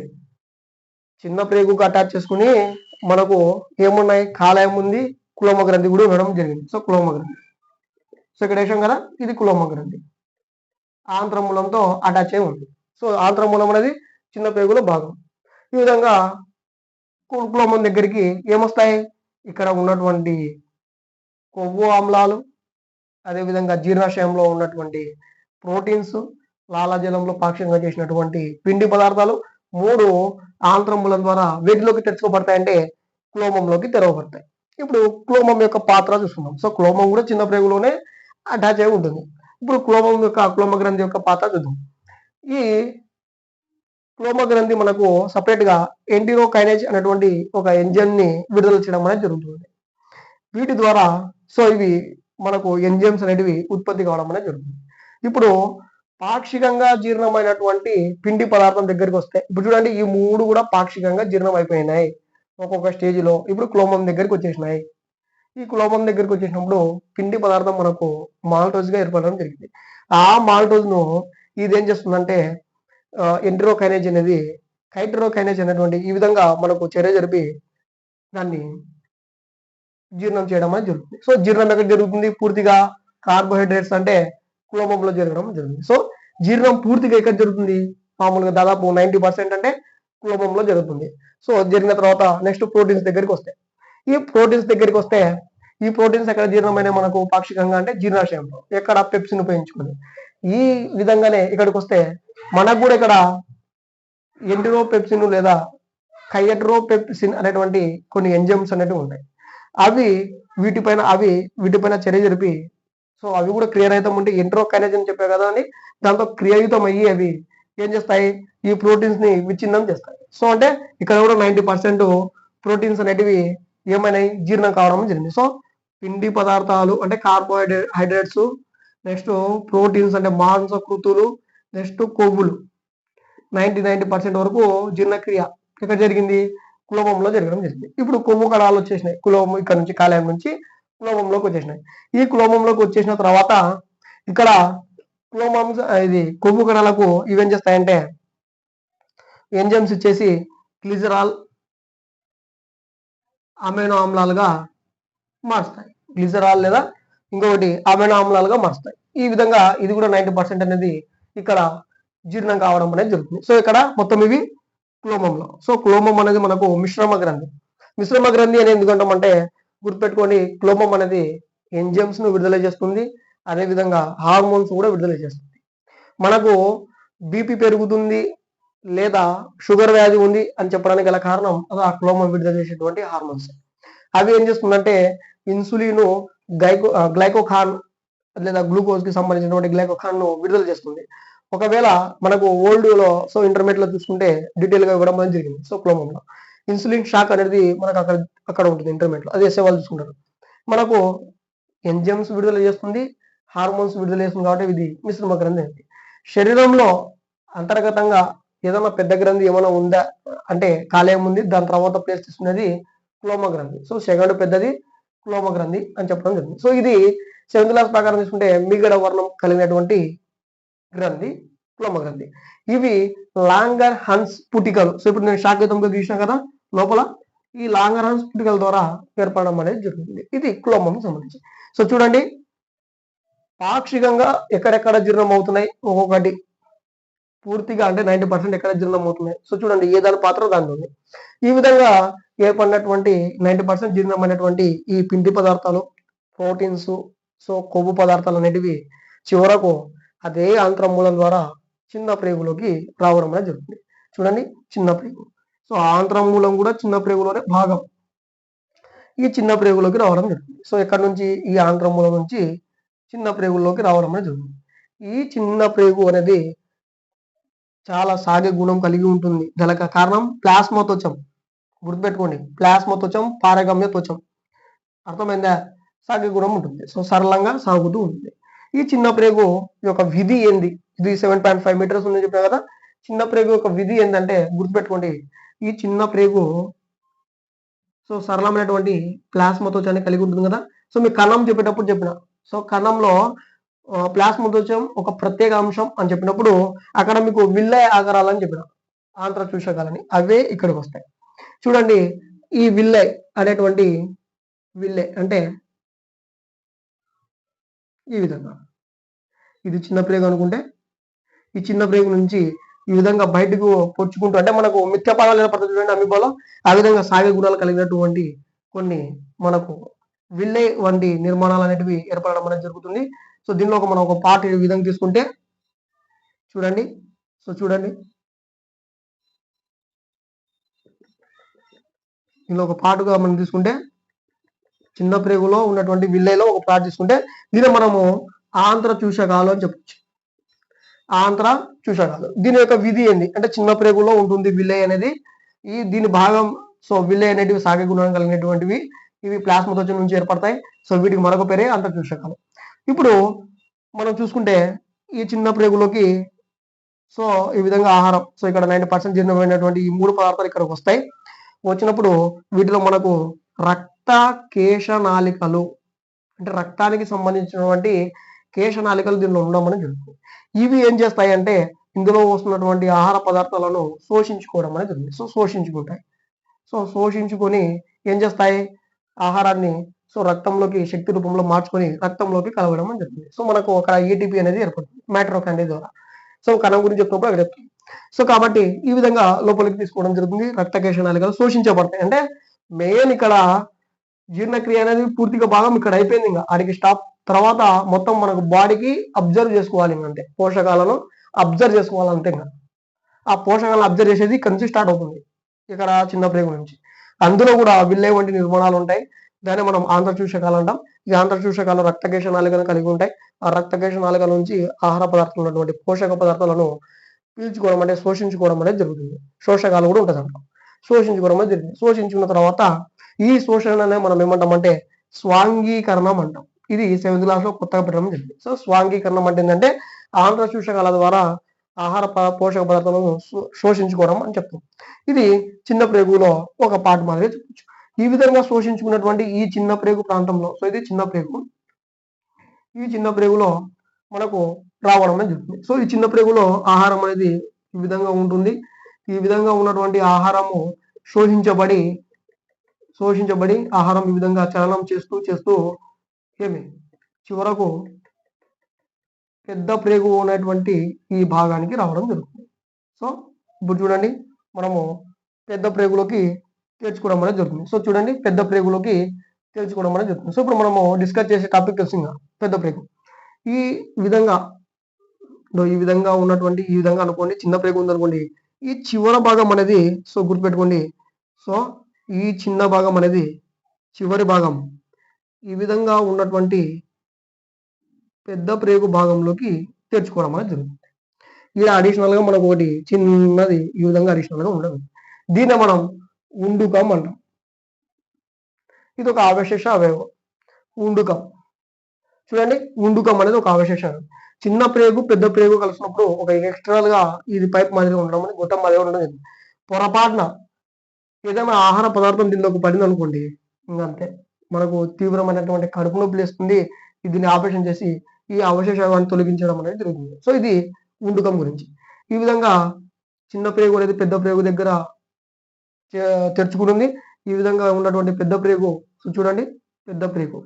Speaker 1: చిన్న ప్రేగుకు అటాచ్ చేసుకుని మనకు ఏమున్నాయి, కాలేయం ఉంది, క్లోమ గ్రంథి కూడా ఉండడం జరిగింది. సో క్లోమ గ్రంథి. సో ఇక్కడ వేసాం కదా, ఇది క్లోమ గ్రంథి ఆంత్రమూలంతో అటాచ్ అయి ఉంది. సో ఆంత్రమూలం అనేది చిన్న ప్రేగులో భాగం. ఈ విధంగా క్లోమం దగ్గరికి ఏమొస్తాయి, ఇక్కడ ఉన్నటువంటి కొవ్వు ఆమ్లాలు, అదేవిధంగా జీర్ణాశయంలో ఉన్నటువంటి ప్రోటీన్స్, లాలాజలంలో పాక్షికంగా చేసినటువంటి పిండి పదార్థాలు 3 ఆంత్రమూలం ద్వారా వేటిలోకి తెచ్చుకోబడతాయంటే క్లోమంలోకి తెరవబడతాయి. ఇప్పుడు క్లోమం యొక్క పాత్ర చూసుకుందాం. సో క్లోమం కూడా చిన్న ప్రేగులోనే అటాచ్ అయి ఉంటుంది. ఇప్పుడు క్లోమం యొక్క క్లోమ గ్రంథి యొక్క పాత్ర చూద్దాం. ఈ క్లోమ గ్రంథి మనకు సపరేట్ గా ఎంటిరోకైనేజ్ అనేటువంటి ఒక ఎంజైమ్ ని విడుదల చేయడం అనేది జరుగుతుంది. వీటి ద్వారా సో ఇవి మనకు ఎంజైమ్స్ అనేటివి ఉత్పత్తి కావడం అనేది జరుగుతుంది. ఇప్పుడు పాక్షికంగా జీర్ణమైనటువంటి పిండి పదార్థం దగ్గరికి వస్తే ఇప్పుడు చూడండి ఈ మూడు కూడా పాక్షికంగా జీర్ణం అయిపోయినాయి ఒక్కొక్క స్టేజ్లో. ఇప్పుడు క్లోమం దగ్గరికి వచ్చేసినాయి. ఈ క్లోమం దగ్గరికి వచ్చేసినప్పుడు పిండి పదార్థం మనకు మాల్టోజ్ గా ఏర్పడడం జరిగింది. ఆ మాల్టోజ్ ను ఇది ఏం చేస్తుందంటే ఎంటరోకైనేజ్ అనేది కైటరోకైనేజ్ అనేటువంటి ఈ విధంగా మనకు చర్య జరిపి దాన్ని జీర్ణం చేయడం అనేది జరుగుతుంది. సో జీర్ణం ఎక్కడ జరుగుతుంది? పూర్తిగా కార్బోహైడ్రేట్స్ అంటే క్లోమంలో జరగడం జరుగుతుంది. సో జీర్ణం పూర్తిగా ఎక్కడ జరుగుతుంది? మామూలుగా దాదాపు 90% అంటే క్లోమంలో జరుగుతుంది. సో జరిగిన తర్వాత నెక్స్ట్ ప్రోటీన్స్ దగ్గరికి వస్తాయి. ఈ ప్రోటీన్స్ దగ్గరికి వస్తే ఈ ప్రోటీన్స్ ఎక్కడ జీర్ణమైన మనకు పాక్షికంగా అంటే జీర్ణాశయంలో, ఎక్కడ పెప్సిన్ ఉపయోగించుకొని. ఈ విధంగానే ఇక్కడికి వస్తే మనకు కూడా ఇక్కడ ఎంటిరోపెప్సిన్ లేదా కైయట్రోపెప్సిన్ అనేటువంటి కొన్ని ఎంజైమ్స్ అనేవి ఉంటాయి. అవి వీటిపైన చర్య జరిపి సో అవి కూడా క్రియారహితం ఉంటే ఎంటరోకైనేజ్ అని చెప్పే కదా అని దాంతో క్రియాయుతం అయ్యి అవి ఏం చేస్తాయి? ఈ ప్రోటీన్స్ ని విచ్ఛిన్నం చేస్తాయి. సో అంటే ఇక్కడ కూడా 90% ప్రోటీన్స్ అనేటివి ఏమైనాయి? జీర్ణం కావడం జరిగింది. సో పిండి పదార్థాలు అంటే కార్బోహైడ్రేట్స్, నెక్స్ట్ ప్రోటీన్స్ అంటే మాంసకృతులు, నెక్స్ట్ కొవ్వులు 90% వరకు జీర్ణక్రియ ఎక్కడ జరిగింది? క్లోమంలో జరగడం జరిగింది. ఇప్పుడు కొవ్వు కణాలు వచ్చేసినాయి. క్లోమం ఇక్కడ నుంచి కాలేయం నుంచి క్లోమంలోకి వచ్చేసినాయి. ఈ క్లోమంలోకి వచ్చేసిన తర్వాత ఇక్కడ క్లోమమ్స్ ఇది కొవ్వు కణాలకు ఇవేం చేస్తాయంటే ఎంజైమ్స్ ఇచ్చేసి గ్లిజరాల్ అమైనో ఆమ్లాలుగా మారుస్తాయి. గ్లిజరాల్ లేదా ఇంకొకటి అమైనో ఆమ్లాలుగా మారుస్తాయి. ఈ విధంగా ఇది కూడా 90% అనేది ఇక్కడ జీర్ణం కావడం అనేది జరుగుతుంది. సో ఇక్కడ మొత్తం ఇవి క్లోమంలో. సో క్లోమం అనేది మనకు మిశ్రమ గ్రంథి. మిశ్రమ గ్రంథి అనేది ఎందుకంటామంటే గుర్తుపెట్టుకోండి, క్లోమం అనేది ఎంజైమ్స్ ను విడుదల చేస్తుంది, అదేవిధంగా హార్మోన్స్ కూడా విడుదల చేస్తుంది. మనకు బీపీ పెరుగుతుంది లేదా షుగర్ వ్యాధి ఉంది అని చెప్పడానికి గల కారణం అది ఆ క్లోమం విడుదల చేసేటువంటి హార్మోన్స్. అవి ఏం చేస్తుందంటే ఇన్సులిన్, గ్లైకోఖాన్ లేదా గ్లూకోజ్ కి సంబంధించినటువంటి గ్లైకోఖాన్ ను విడుదల చేస్తుంది. ఒకవేళ మనకు ఓల్డ్ లో సో ఇంటర్మీడియట్ లో చూసుకుంటే డీటెయిల్ గా ఇవ్వడం అనేది జరిగింది. సో క్లోమంలో ఇన్సులిన్ షాక్ అనేది మనకు అక్కడ ఉంటుంది ఇంటర్మీడియట్ లో, అది వేసే వాళ్ళు చూసుకుంటారు. మనకు ఎంజైమ్స్ విడుదల చేస్తుంది, హార్మోన్స్ విడుదల చేస్తుంది. కాబట్టి ఇది మిశ్రమ గ్రంథి అనేది. శరీరంలో అంతర్గతంగా ఏదైనా పెద్ద గ్రంథి ఏమైనా ఉందా అంటే కాలేయం ఉంది, దాని తర్వాత ప్లేస్ తీసుకునేది క్లోమ గ్రంథి. సో సెకండ్ పెద్దది క్లోమ గ్రంథి అని చెప్పడం జరిగింది. సో ఇది 7th క్లాస్ ప్రకారం తీసుకుంటే మిగడ వర్ణం కలిగినటువంటి గ్రంథి క్లోమ గ్రంథి. ఇవి లాంగర్ హన్స్ పుటికలు. సో ఇప్పుడు నేను శాఖయుతంగా గీసిన కదా లోపల ఈ లాంగర్ హన్స్ పుటికల ద్వారా ఏర్పడడం అనేది జరుగుతుంది. ఇది క్లోమం సంబంధించి. సో చూడండి పాక్షికంగా ఎక్కడెక్కడ జీర్ణం అవుతున్నాయి ఒక్కొక్కటి పూర్తిగా అంటే 90% ఎక్కడ జీర్ణం అవుతున్నాయి. సో చూడండి ఏ దాని పాత్ర దాని ఉంది. ఈ విధంగా ఏర్పడినటువంటి 90% జీర్ణమైనటువంటి ఈ పిండి పదార్థాలు, ప్రోటీన్స్, సో కొవ్వు పదార్థాలు అనేటివి చివరకు అదే ఆంత్రమూలం ద్వారా చిన్న ప్రేగులోకి రావడం అనేది జరుగుతుంది. చూడండి చిన్న ప్రేగు. సో ఆంత్రమూలం కూడా చిన్న ప్రేగులోనే భాగం. ఈ చిన్న ప్రేగులోకి రావడం జరుగుతుంది. సో ఎక్కడి నుంచి? ఈ ఆంత్రమూలం నుంచి చిన్న ప్రేగుల్లోకి రావడం అనేది జరుగుతుంది. ఈ చిన్న ప్రేగు అనేది చాలా సాగే గుణం కలిగి ఉంటుంది. గలక కారణం ప్లాస్మా త్వచం. గుర్తుపెట్టుకోండి, ప్లాస్మా త్వచం, పారగమ్య త్వచం. అర్థమైందా? సాగే గుణం ఉంటుంది. సో సరళంగా సాగుతూ ఉంటుంది. ఈ చిన్న ప్రేగు యొక్క విధి ఏంది? ఇది 7.5 మీటర్స్ ఉందని చెప్పినా కదా. చిన్న ప్రేగు యొక్క విధి ఏంటంటే గుర్తుపెట్టుకోండి, ఈ చిన్న ప్రేగు సో సరళమైనటువంటి ప్లాస్మా త్వచాన్ని కలిగి ఉంటుంది కదా. సో మీ కణం చెప్పేటప్పుడు చెప్పిన సో కణంలో ప్లాస్మా త్వచం ఒక ప్రత్యేక అంశం అని చెప్పినప్పుడు అక్కడ మీకు విల్లయ ఆకారాలని చెప్పిన ఆంత్ర చూషకాలని అవే ఇక్కడికి వస్తాయి. చూడండి ఈ విల్లయ్ అనేటువంటి విల్లె అంటే ఈ విధంగా ఇది చిన్న ప్రేగు అనుకుంటే ఈ చిన్న ప్రేగు నుంచి ఈ విధంగా బయటకు పొచ్చుకుంటూ అంటే మనకు మిథ్య పదాలు ఏర్పడుతుంది చూడండి అమీబాలో, ఆ విధంగా సాగే గుణాలు కలిగినటువంటి కొన్ని మనకు విల్లే వంటి నిర్మాణాలు అనేటివి ఏర్పడడం అనేది జరుగుతుంది. సో దీనిలో మనం ఒక పార్ట్ ఈ విధంగా తీసుకుంటే చూడండి. సో చూడండి దీనిలో ఒక పార్ట్గా మనం తీసుకుంటే చిన్న ప్రేగులో ఉన్నటువంటి విల్లేలో ఒక పార్ట్ తీసుకుంటే దీన్ని మనము ఆంత్ర చూషకాలు అని చెప్పచ్చు. ఆంత్ర చూషకాలు. దీని యొక్క విధి ఏంటి అంటే చిన్న ప్రేగులో ఉంటుంది విల్లే అనేది. దీని భాగం విల్లే అనేటివి సాగే గుణం కలిగినటువంటివి. ఇవి ప్లాస్మోత్వచం నుంచి ఏర్పడతాయి. వీటికి మరొక పేరే అంతర చూషకాలు. ఇప్పుడు మనం చూసుకుంటే ఈ చిన్న ప్రేగులోకి ఈ విధంగా ఆహారం ఇక్కడ 90% జీర్ణమైనటువంటి ఈ 3 పదార్థాలు ఇక్కడికి వస్తాయి. వచ్చినప్పుడు వీటిలో మనకు రక్త కేశనాళికలు అంటే రక్తానికి సంబంధించినటువంటి కేశనాళికలు దీనిలో ఉండమని జరుగుతుంది. ఇవి ఏం చేస్తాయి అంటే ఇందులో వస్తున్నటువంటి ఆహార పదార్థాలను శోషించుకోవడం అనేది జరుగుతుంది. శోషించుకుంటాయి. శోషించుకొని ఏం చేస్తాయి ఆహారాన్ని రక్తంలోకి శక్తి రూపంలో మార్చుకొని రక్తంలోకి కలవడం అని జరుగుతుంది. మనకు ఒక ఏటీపీ అనేది ఏర్పడుతుంది మైటోకాండ్రియా ద్వారా. కణం గురించి చెప్తున్నప్పుడు అక్కడ చెప్తుంది. కాబట్టి ఈ విధంగా లోపలికి తీసుకోవడం జరుగుతుంది. రక్త కేశనాళికలు శోషించబడతాయి. అంటే మెయిన్ ఇక్కడ జీర్ణక్రియ అనేది పూర్తిగా భాగం ఇక్కడ అయిపోయింది. ఇంకా ఆడికి స్టాప్. తర్వాత మొత్తం మనకు బాడీకి అబ్జర్వ్ చేసుకోవాలి. అంటే పోషకాలను అబ్జర్వ్ చేసుకోవాలంటే ఇంకా ఆ పోషకాలను అబ్జర్వ్ చేసేది ఇక్కడ నుంచి స్టార్ట్ అవుతుంది. ఇక్కడ చిన్న ప్రేగు నుంచి. అందులో కూడా విల్లే వంటి నిర్మాణాలు ఉంటాయి. దాన్ని మనం ఆంత్ర చూషకాలు అంటాం. ఈ ఆంత్ర చూషకాలు రక్త కేశనాళికలను కలిగి ఉంటాయి. ఆ రక్త కేశనాళికల నుంచి ఆహార పదార్థాలు ఉన్నటువంటి పోషక పదార్థాలను పీల్చుకోవడం అంటే శోషించుకోవడం అనేది జరుగుతుంది. శోషకాలు కూడా ఉంటుంది అంటాం. శోషించుకోవడం అనేది జరుగుతుంది. శోషించుకున్న తర్వాత ఈ శోషణనే మనం ఏమంటామంటే స్వాంగీకరణం అంటాం. ఇది 7th క్లాస్ లో కొత్తగా పెట్టడం జరిగింది. స్వాంగీకరణం అంటే ఏంటంటే ఆంత్ర చూషకాల ద్వారా ఆహార పోషక పదార్థాలను శోషించుకోవడం అని చెప్తాం. ఇది చిన్న ప్రేగులో ఒక పార్ట్ మాదిరి చెప్పచ్చు. ఈ విధంగా శోషించుకున్నటువంటి ఈ చిన్న ప్రేగు ప్రాంతంలో ఇది చిన్న ప్రేగు. ఈ చిన్న ప్రేగులో మనకు రావడం అనేది జరుగుతుంది. ఈ చిన్న ప్రేగులో ఆహారం అనేది ఈ విధంగా ఉంటుంది. ఈ విధంగా ఉన్నటువంటి ఆహారము శోషించబడి ఆహారం ఈ విధంగా చలనం చేస్తూ చివరకు పెద్ద ప్రేగు ఉన్నటువంటి ఈ భాగానికి రావడం జరుగుతుంది. ఇప్పుడు చూడండి మనము పెద్ద ప్రేగులోకి చేర్చుకోవడం అనేది జరుగుతుంది. చూడండి పెద్ద ప్రేగులోకి చేర్చుకోవడం అనేది జరుగుతుంది. ఇప్పుడు మనము డిస్కస్ చేసే టాపిక్ తెలిసిందా పెద్ద ప్రేగు. ఈ విధంగా ఉన్నటువంటి ఈ విధంగా అనుకోండి చిన్న ప్రేగు ఉందనుకోండి. ఈ చివరి భాగం అనేది గుర్తుపెట్టుకోండి. ఈ చిన్న భాగం అనేది చివరి భాగం ఈ విధంగా ఉన్నటువంటి పెద్ద ప్రేగు భాగంలోకి చేర్చుకోవడం అనేది జరుగుతుంది. ఇలా అడిషనల్ గా మనకు ఒకటి చిన్నది ఈ విధంగా అడిషనల్ గా ఉండదు. దీన్ని మనం ఉండుకం అంటాం. ఇది ఒక అవశేష అవయవం. ఉండుకం చూడండి. ఉండుకం అనేది ఒక అవశేషం. చిన్న ప్రేగు పెద్ద ప్రేగు కలిసినప్పుడు ఒక ఎక్స్ట్రల్ గా ఇది పైప్ మాదిరిగా ఉండడం అని గొట్టం మాదిరిగా ఉండడం. పొరపాటున ఏదైనా ఆహార పదార్థం దీనిలోకి పడింది అనుకోండి ఇంకంతే మనకు తీవ్రమైనటువంటి కడుపు నొప్పి లేస్తుంది. దీన్ని ఆపరేషన్ చేసి ఈ అవశేషాన్ని తొలగించడం అనేది జరుగుతుంది. ఇది ఉండుకం గురించి. ఈ విధంగా చిన్న ప్రేగు అనేది పెద్ద ప్రేగు దగ్గర తెరుచుకుంటుంది. ఈ విధంగా ఉన్నటువంటి పెద్ద ప్రేగు చూడండి పెద్ద ప్రేగు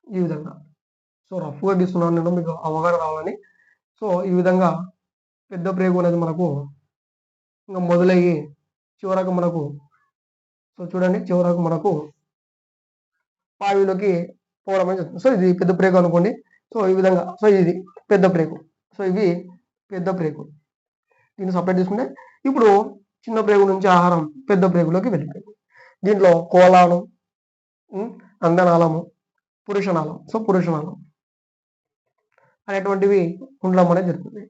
Speaker 1: ఈ విధంగా రఫ్గా గీస్తున్నాను నేను మీకు అవగాహన రావాలని. ఈ విధంగా పెద్ద ప్రేగు అనేది మనకు ఇంకా మొదలయ్యి చివరకు మనకు చూడండి చివరకు మనకు పావిలోకి పోవడం అనేది జరుగుతుంది. ఇది పెద్ద ప్రేగు అనుకోండి. ఈ విధంగా ఇది పెద్ద ప్రేగు. ఇవి పెద్ద ప్రేగు. దీన్ని సపరేట్ తీసుకుంటే ఇప్పుడు చిన్న ప్రేగు నుంచి ఆహారం పెద్ద ప్రేగులోకి వెళ్ళిపోయింది. దీంట్లో కోలాను, అందనాళము, పురుషనాళం పురుషనాళం అనేటువంటివి ఉండడం అనేది జరుగుతుంది.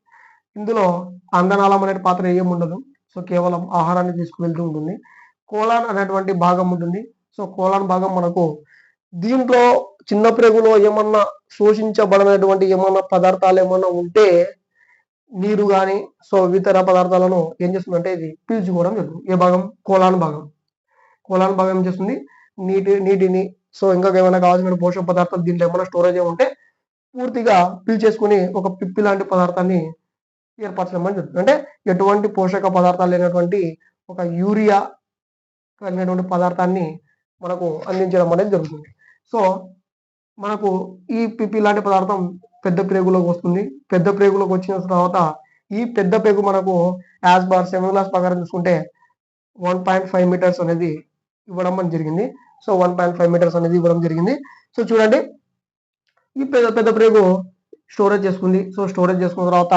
Speaker 1: ఇందులో అందనాళం అనే పాత్ర ఏం ఉండదు. కేవలం ఆహారాన్ని తీసుకువెళ్తూ ఉంటుంది. కోలాన్ అనేటువంటి భాగం ఉంటుంది. కోలాన్ భాగం మనకు దీంట్లో చిన్న ప్రేగులో ఏమన్నా శోషించబడినటువంటి ఏమన్నా పదార్థాలు ఏమన్నా ఉంటే నీరు కానీ ఇతర పదార్థాలను ఏం చేస్తుందంటే ఇది పీల్చుకోవడం జరుగుతుంది. ఏ భాగం కోలాన్ భాగం. కోలాన్ భాగం ఏం చేస్తుంది నీటిని ఇంకా ఏమైనా కావాల్సిన పోషక పదార్థాలు దీంట్లో ఏమైనా స్టోరేజ్ ఉంటే పూర్తిగా పీల్చేసుకుని ఒక పిప్పి లాంటి పదార్థాన్ని ఏర్పరచడం అని జరుగుతుంది. అంటే ఎటువంటి పోషక పదార్థాలు లేనటువంటి ఒక యూరియా కలిగినటువంటి పదార్థాన్ని మనకు అందించడం అనేది జరుగుతుంది. మనకు ఈ పిప్పి లాంటి పదార్థం పెద్ద ప్రేగులోకి వస్తుంది. పెద్ద ప్రేగులోకి వచ్చిన తర్వాత ఈ పెద్ద ప్రేగు మనకు యాజ్ బార్ 7th క్లాస్ ప్రకారం చూసుకుంటే 1.5 మీటర్స్ అనేది ఇవ్వడం అని జరిగింది. 1.5 మీటర్స్ అనేది ఇవ్వడం జరిగింది. చూడండి ఈ పెద్ద ప్రేగు స్టోరేజ్ చేసుకుంది. స్టోరేజ్ చేసుకున్న తర్వాత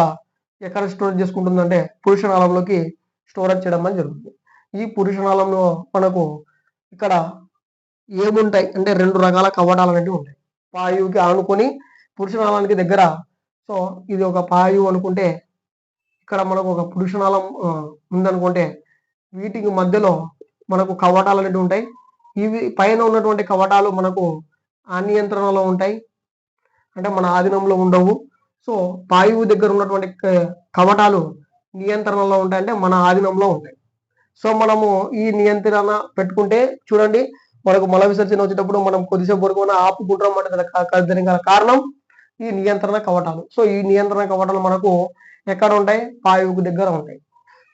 Speaker 1: ఎక్కడ స్టోరేజ్ చేసుకుంటుందంటే పురుషనాళంలోకి స్టోరేజ్ చేయడం అని జరుగుతుంది. ఈ పురుషనాళంలో మనకు ఇక్కడ ఏముంటాయి అంటే 2 రకాల కవాటాలు అనేవి ఉంటాయి. పాయువుకి ఆనుకొని పురుషనాళానికి దగ్గర. సో ఇది ఒక పాయువు అనుకుంటే, ఇక్కడ మనకు ఒక పురుషనాళం ఉందనుకుంటే, వీటికి మధ్యలో మనకు కవాటాలు అనేవి ఉంటాయి. ఇవి పైన ఉన్నటువంటి కవాటాలు మనకు అనియంత్రణలో ఉంటాయి, అంటే మన ఆధీనంలో ఉండవు. సో పాయువు దగ్గర ఉన్నటువంటి కవాటాలు నియంత్రణలో ఉంటాయి, అంటే మన ఆధీనంలో ఉంటాయి. సో మనము ఈ నియంత్రణ పెట్టుకుంటే చూడండి, మనకు మల విసర్జన వచ్చేటప్పుడు మనం కొద్దిసేపు వరకు ఆపుకుంటాం అంటే దానికి కారణం ఈ నియంత్రణ కవాటాలు. సో ఈ నియంత్రణ కవాటాలు మనకు ఎక్కడ ఉంటాయి? పాయువుకు దగ్గర ఉంటాయి.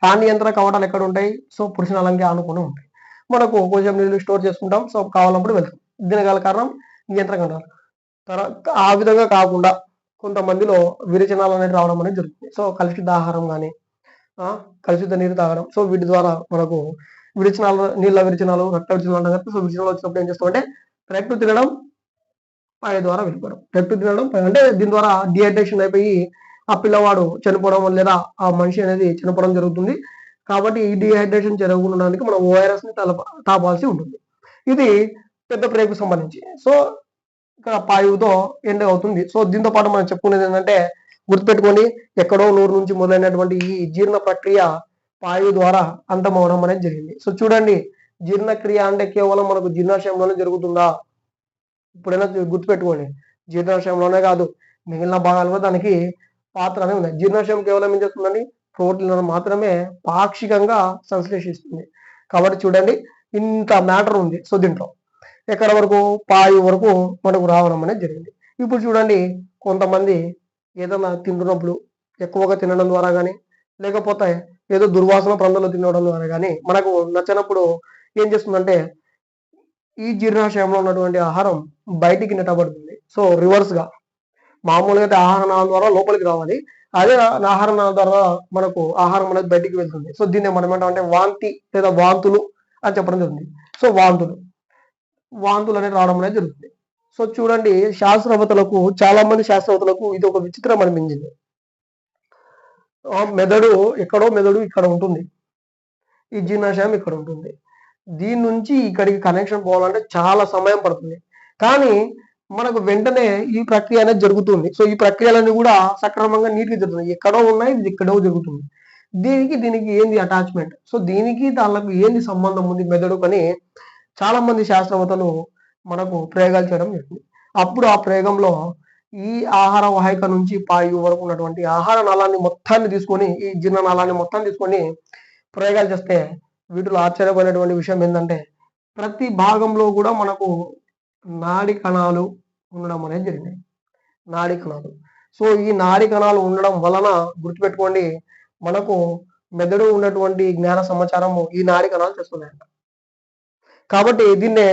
Speaker 1: ఆ నియంత్రణ కవాటాలు ఎక్కడ ఉంటాయి? సో పురుషనాళంకి ఆనుకొని ఉంటాయి. మనకు కొంచెం నీళ్ళు స్టోర్ చేసుకుంటాం, సో కావాలన్నప్పుడు వెళ్తాం. దీనికి గల కారణం నియంత్రణ కవాటాలు. ఆ విధంగా కాకుండా కొంతమందిలో విరేచనాలు అనేది రావడం అనేది జరుగుతుంది. సో కలుషిత ఆహారం కానీ, కలుషిత నీరు తాగడం, సో వీటి ద్వారా మనకు విరేచనాలు, నీళ్ళ విరేచనాలు, రక్త విరేచనాలు అంటాం కదా. సో విరేచనాలు వచ్చినప్పుడు ఏం చేస్తామంటే రెక్టు తినడం, పాయ ద్వారా వెళ్ళిపోవడం. రెక్టు తినడం అంటే దీని ద్వారా డిహైడ్రేషన్ అయిపోయి ఆ పిల్లవాడు చనిపోవడం లేదా ఆ మనిషి అనేది చనిపోవడం జరుగుతుంది. కాబట్టి ఈ డిహైడ్రేషన్ జరగకుండా మనం ఓఆర్ఎస్ ని తాపాల్సి ఉంటుంది. ఇది పెద్ద ప్రేగుకు సంబంధించి. సో ఇక్కడ పాయువుతో ఎండ్ అవుతుంది. సో దీంతో పాటు మనం చెప్పుకునేది ఏంటంటే, గుర్తుపెట్టుకోండి, ఎక్కడో నోరు నుంచి మొదలైనటువంటి ఈ జీర్ణ ప్రక్రియ పాయువు ద్వారా అంతమవడం అనేది జరిగింది. సో చూడండి, జీర్ణక్రియ అంటే కేవలం మనకు జీర్ణాశయంలోనే జరుగుతుందా? ఇప్పుడైనా గుర్తుపెట్టుకోండి, జీర్ణాశయంలోనే కాదు, మిగిలిన భాగాల్లో దానికి పాత్ర అనేది ఉంది. జీర్ణాశయం కేవలం ఏం చేస్తుందండి? ప్రోటీన్లను మాత్రమే పాక్షికంగా సంశ్లేషిస్తుంది. కాబట్టి చూడండి, ఇంత మ్యాటర్ ఉంది. సో దీంట్లో ఎక్కడ వరకు? పాయు వరకు మనకు రావడం అనేది జరిగింది. ఇప్పుడు చూడండి, కొంతమంది ఏదైనా తింటున్నప్పుడు ఎక్కువగా తినడం ద్వారా కానీ, లేకపోతే ఏదో దుర్వాసన ప్రాంతంలో తినడం ద్వారా కానీ మనకు నచ్చినప్పుడు ఏం చేస్తుందంటే, ఈ జీర్ణాశయంలో ఉన్నటువంటి ఆహారం బయటికి నెట్టబడుతుంది. సో రివర్స్ గా, మామూలుగా అయితే ఆహార నాళం ద్వారా లోపలికి రావాలి, అదే ఆహార నాళం ద్వారా మనకు ఆహారం అనేది బయటికి వెళ్తుంది. సో దీన్ని మనం ఏమంటామంటే వాంతి లేదా వాంతులు అని చెప్పడం జరుగుతుంది. సో వాంతులు అనేది రావడం అనేది జరుగుతుంది. సో చూడండి, శాస్త్రవేత్తలకు, చాలా మంది శాస్త్రవేత్తలకు ఇది ఒక విచిత్రం అనిపించింది. మెదడు ఎక్కడో, మెదడు ఇక్కడ ఉంటుంది, ఈ జీర్ణాశయం ఇక్కడ ఉంటుంది. దీని నుంచి ఇక్కడికి కనెక్షన్ పోవాలంటే చాలా సమయం పడుతుంది. కానీ మనకు వెంటనే ఈ ప్రక్రియ అనేది జరుగుతుంది. సో ఈ ప్రక్రియలన్నీ కూడా సక్రమంగా నీట్గా జరుగుతుంది. ఎక్కడో ఉన్నాయి, ఇది ఎక్కడో జరుగుతుంది. దీనికి ఏంది అటాచ్మెంట్? సో దీనికి దానికి ఏంది సంబంధం ఉంది మెదడు అని చాలా మంది శాస్త్రవేత్తలు మనకు ప్రయోగాలు చేయడం జరిగింది. అప్పుడు ఆ ప్రయోగంలో ఈ ఆహార వాహిక నుంచి పాయు వరకు ఉన్నటువంటి ఆహార నాళాన్ని మొత్తాన్ని తీసుకొని, ఈ జీర్ణ నాళాన్ని మొత్తాన్ని తీసుకొని ప్రయోగాలు చేస్తే వీటిలో ఆశ్చర్యపోయినటువంటి విషయం ఏంటంటే, ప్రతి భాగంలో కూడా మనకు నాడి కణాలు ఉండడం అనేది జరిగింది. నాడి కణాలు. సో ఈ నాడి కణాలు ఉండడం వలన గుర్తుపెట్టుకోండి, మనకు మెదడు ఉన్నటువంటి జ్ఞాన సమాచారము ఈ నాడి కణాలు చేస్తున్నాయంట. కాబట్టి దీన్నే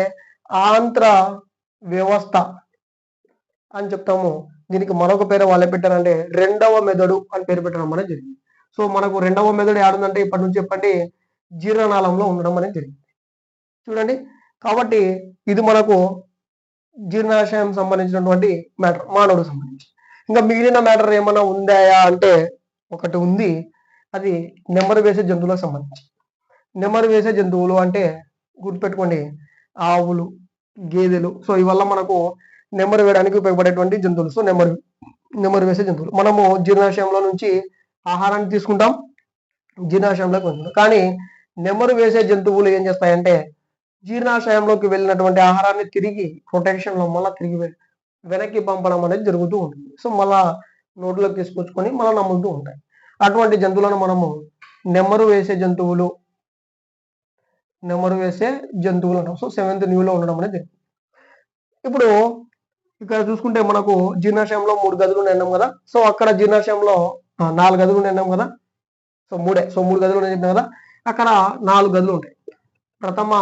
Speaker 1: ఆంత్ర వ్యవస్థ అని చెప్తాము. దీనికి మరొక పేరు వాళ్ళే పెట్టారంటే రెండవ మెదడు అని పేరు పెట్టడం అనేది జరిగింది. సో మనకు రెండవ మెదడు ఏడుందంటే ఇప్పటి నుంచి చెప్పండి, జీర్ణనాళంలో ఉండడం అనేది జరిగింది. చూడండి, కాబట్టి ఇది మనకు జీర్ణాశయం సంబంధించినటువంటి మ్యాటర్, మానవుడికి సంబంధించి. ఇంకా మిగిలిన మ్యాటర్ ఏమైనా ఉందా అంటే ఒకటి ఉంది, అది నెమరు వేసే జంతువులకు సంబంధించి. నెమరు వేసే జంతువులు అంటే గుర్తుపెట్టుకోండి, ఆవులు, గేదెలు. సో ఇవల్ల మనకు నెమరు వేయడానికి ఉపయోగపడేటువంటి జంతువులు. సో నెమరు వేసే జంతువులు. మనము జీర్ణాశయంలో నుంచి ఆహారాన్ని తీసుకుంటాం, జీర్ణాశయంలోకి వెళ్తుంది. కానీ నెమరు వేసే జంతువులు ఏం చేస్తాయంటే, జీర్ణాశయంలోకి వెళ్ళినటువంటి ఆహారాన్ని తిరిగి ప్రొటెక్షన్ లో మళ్ళీ తిరిగి వెనక్కి పంపడం అనేది జరుగుతూ ఉంటుంది. సో మళ్ళా నోట్లోకి తీసుకొచ్చుకొని మళ్ళీ నమ్ముతూ ఉంటాయి. అటువంటి జంతువులను మనము నెమరు వేసే జంతువులు అంటాం. సో 7th న్యూలో ఉండడం అనేది జరిగింది. ఇప్పుడు ఇక్కడ చూసుకుంటే మనకు జీర్ణాశయంలో 3 గదులు ఉన్నాం కదా. సో అక్కడ జీర్ణాశయంలో 4 గదులు ఉన్నాం కదా. సో 3 గదులు ఉన్నాయి కదా. అక్కడ 4 గదులు ఉంటాయి. ప్రథమ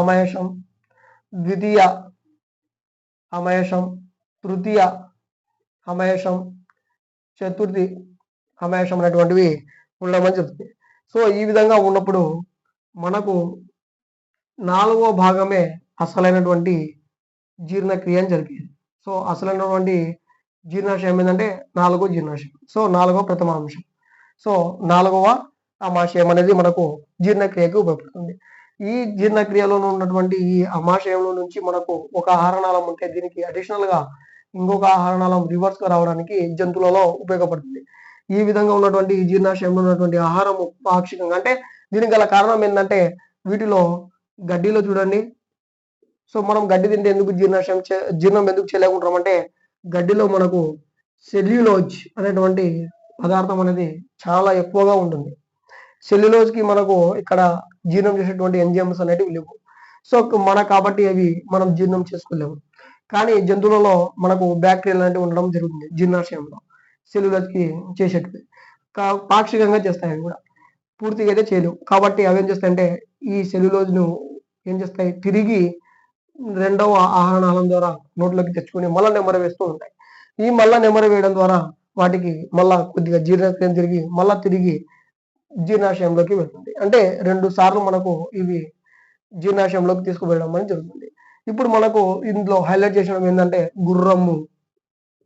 Speaker 1: ఆమాశయం, ద్వితీయ ఆమాశయం, తృతీయ ఆమాశయం, చతుర్థి ఆమాశయం అనేటువంటివి ఉండమని చెప్తుంది. సో ఈ విధంగా ఉన్నప్పుడు మనకు 4వ భాగమే అసలైనటువంటి జీర్ణక్రియ అని జరిగేది. సో అసలైనటువంటి జీర్ణాశయం ఏంటంటే 4వ జీర్ణాశయం. సో 4వ ప్రథమ అంశం. సో 4వ ఆమాశయం అనేది మనకు జీర్ణక్రియకి ఉపయోగపడుతుంది. ఈ జీర్ణక్రియలో ఉన్నటువంటి ఈ ఆమాశయంలో నుంచి మనకు ఒక ఆహారనాళం ఉంటే దీనికి అడిషనల్ గా ఇంకొక ఆహారనాళం రివర్స్ గా రావడానికి జంతువులలో ఉపయోగపడుతుంది. ఈ విధంగా ఉన్నటువంటి ఈ జీర్ణాశయంలో ఉన్నటువంటి ఆహారము పాక్షికంగా, అంటే దీనికి గల కారణం ఏంటంటే వీటిలో గడ్డిలో చూడండి. సో మనం గడ్డి తింటే ఎందుకు జీర్ణం ఎందుకు చేయలేకుంటాం అంటే గడ్డిలో మనకు సెల్యులోజ్ అనేటువంటి పదార్థం అనేది చాలా ఎక్కువగా ఉంటుంది. సెల్యులోజ్ కి మనకు ఇక్కడ జీర్ణం చేసేటువంటి ఎంజైమ్స్ అనేటివి లేవు. సో కాబట్టి అవి మనం జీర్ణం చేసుకోలేము. కానీ జంతువులలో మనకు బ్యాక్టీరియా లాంటివి ఉండడం జరుగుతుంది జీర్ణాశయంలో సెల్యులోజ్ కి చేసేటివి. పాక్షికంగా చేస్తాయి అవి కూడా, పూర్తిగా అయితే చేయలేవు. కాబట్టి అవి ఏం చేస్తాయంటే ఈ సెల్యులోజ్ ను ఏం చేస్తాయి, తిరిగి రెండవ ఆహారనాళం ద్వారా నోట్లోకి తెచ్చుకొని మళ్ళా నెమ్మర వేస్తూ ఉంటాయి. ఈ మళ్ళా నెమ్మర వేయడం ద్వారా వాటికి మళ్ళా కొద్దిగా జీర్ణక్రియ తిరిగి జీర్ణాశయంలోకి వెళ్తుంది. అంటే 2 సార్లు మనకు ఇవి జీర్ణాశయంలోకి తీసుకువెళ్ళడం అనేది జరుగుతుంది. ఇప్పుడు మనకు ఇందులో హైలైట్ చేసడం ఏంటంటే గుర్రము,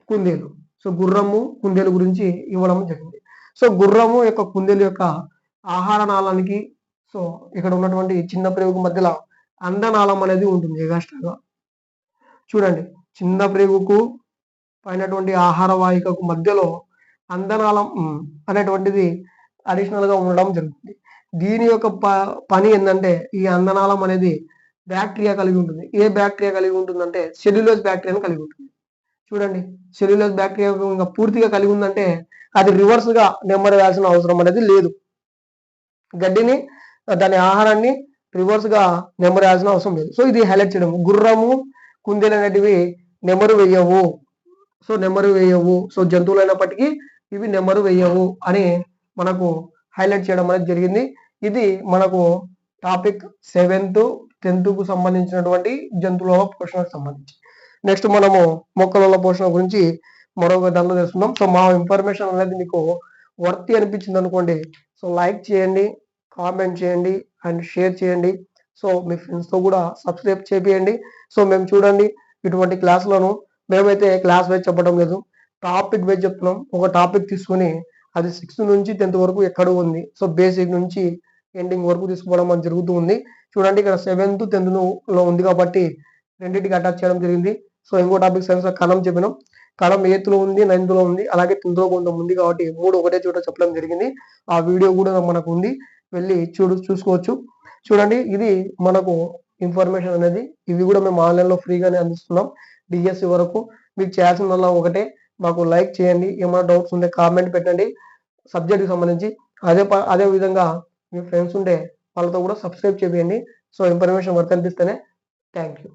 Speaker 1: కుందేలు. సో గుర్రము, కుందేలు గురించి ఇవ్వడం జరిగింది. సో గుర్రము యొక్క కుందేలు యొక్క ఆహార నాళానికి, సో ఇక్కడ ఉన్నటువంటి చిన్న ప్రేగుకు మధ్యలో అండనాళం అనేది ఉంటుంది ఎగాస్ట్రాగా. చూడండి, చిన్న ప్రేగుకు పైనటువంటి ఆహార వాహికకు మధ్యలో అందనాళం అనేటువంటిది అడిషనల్ గా ఉండడం జరుగుతుంది. దీని యొక్క పని ఏంటంటే ఈ అందనాళం అనేది బ్యాక్టీరియా కలిగి ఉంటుంది. ఏ బ్యాక్టీరియా కలిగి ఉంటుందంటే సెల్యులోజ్ బ్యాక్టీరియాను కలిగి ఉంటుంది. చూడండి, సెల్యులోజ్ బ్యాక్టీరియా ఇంకా పూర్తిగా కలిగి ఉందంటే అది రివర్స్ గా నెమ్మది వేయాల్సిన అవసరం అనేది లేదు. గడ్డిని, దాని ఆహారాన్ని రివర్స్ గా నెమ్మది వేయాల్సిన అవసరం లేదు. సో ఇది హైలైట్ చేయడం, గుర్రము, కుందేలు అనేటివి నెమరు వేయవు. సో నెమరు వేయవు, సో జంతువులు అయినప్పటికీ ఇవి నెమరు వేయవు అని మనకు హైలైట్ చేయడం అనేది జరిగింది. ఇది మనకు టాపిక్ 7th 10th కు సంబంధించినటువంటి జంతువుల పోషణకు సంబంధించి. నెక్స్ట్ మనము మొక్కల పోషణ గురించి మరొక దానిలో తెలుసుకుందాం. సో మా ఇన్ఫర్మేషన్ అనేది మీకు వర్తి అనిపించింది అనుకోండి, సో లైక్ చేయండి, కామెంట్ చేయండి అండ్ షేర్ చేయండి. సో మీ ఫ్రెండ్స్ తో కూడా సబ్స్క్రైబ్ చేపియండి. సో మేము చూడండి ఇటువంటి క్లాసులను మేమైతే క్లాస్ వైజ్ చెప్పడం లేదు, టాపిక్ వైజ్ చెప్తున్నాం. ఒక టాపిక్ తీసుకొని అది 6th నుంచి 10th వరకు ఎక్కడ ఉంది, సో బేసిక్ నుంచి ఎండింగ్ వరకు తీసుకోవడం అని జరుగుతూ ఉంది. చూడండి, ఇక్కడ 7th 10th లో ఉంది కాబట్టి రెండింటికి అటాచ్ చేయడం జరిగింది. సో ఇంకో టాపిక్ సైన్స్ కణం చెప్పినాం, కణం 8th లో ఉంది, 9th లో ఉంది, అలాగే 10th లో కొంత ఉంది కాబట్టి 3 ఒకటే చోట చెప్పడం జరిగింది. ఆ వీడియో కూడా మనకు ఉంది, వెళ్ళి చూసుకోవచ్చు. చూడండి, ఇది మనకు ఇన్ఫర్మేషన్ అనేది, ఇవి కూడా మేము ఆన్లైన్ లో ఫ్రీగానే అందిస్తున్నాం డిఎస్సి వరకు. మీకు చేయాల్సిందల్లా ఒకటే, మాకు లైక్ చేయండి, ఏమైనా డౌట్స్ ఉంటే కామెంట్ పెట్టండి సబ్జెక్ట్కి సంబంధించి. అదే విధంగా మీ ఫ్రెండ్స్ ఉంటే వాళ్ళతో కూడా సబ్స్క్రైబ్ చేయండి. సో ఇన్ఫర్మేషన్ వర్క్ అనిపిస్తేనే. Thank you.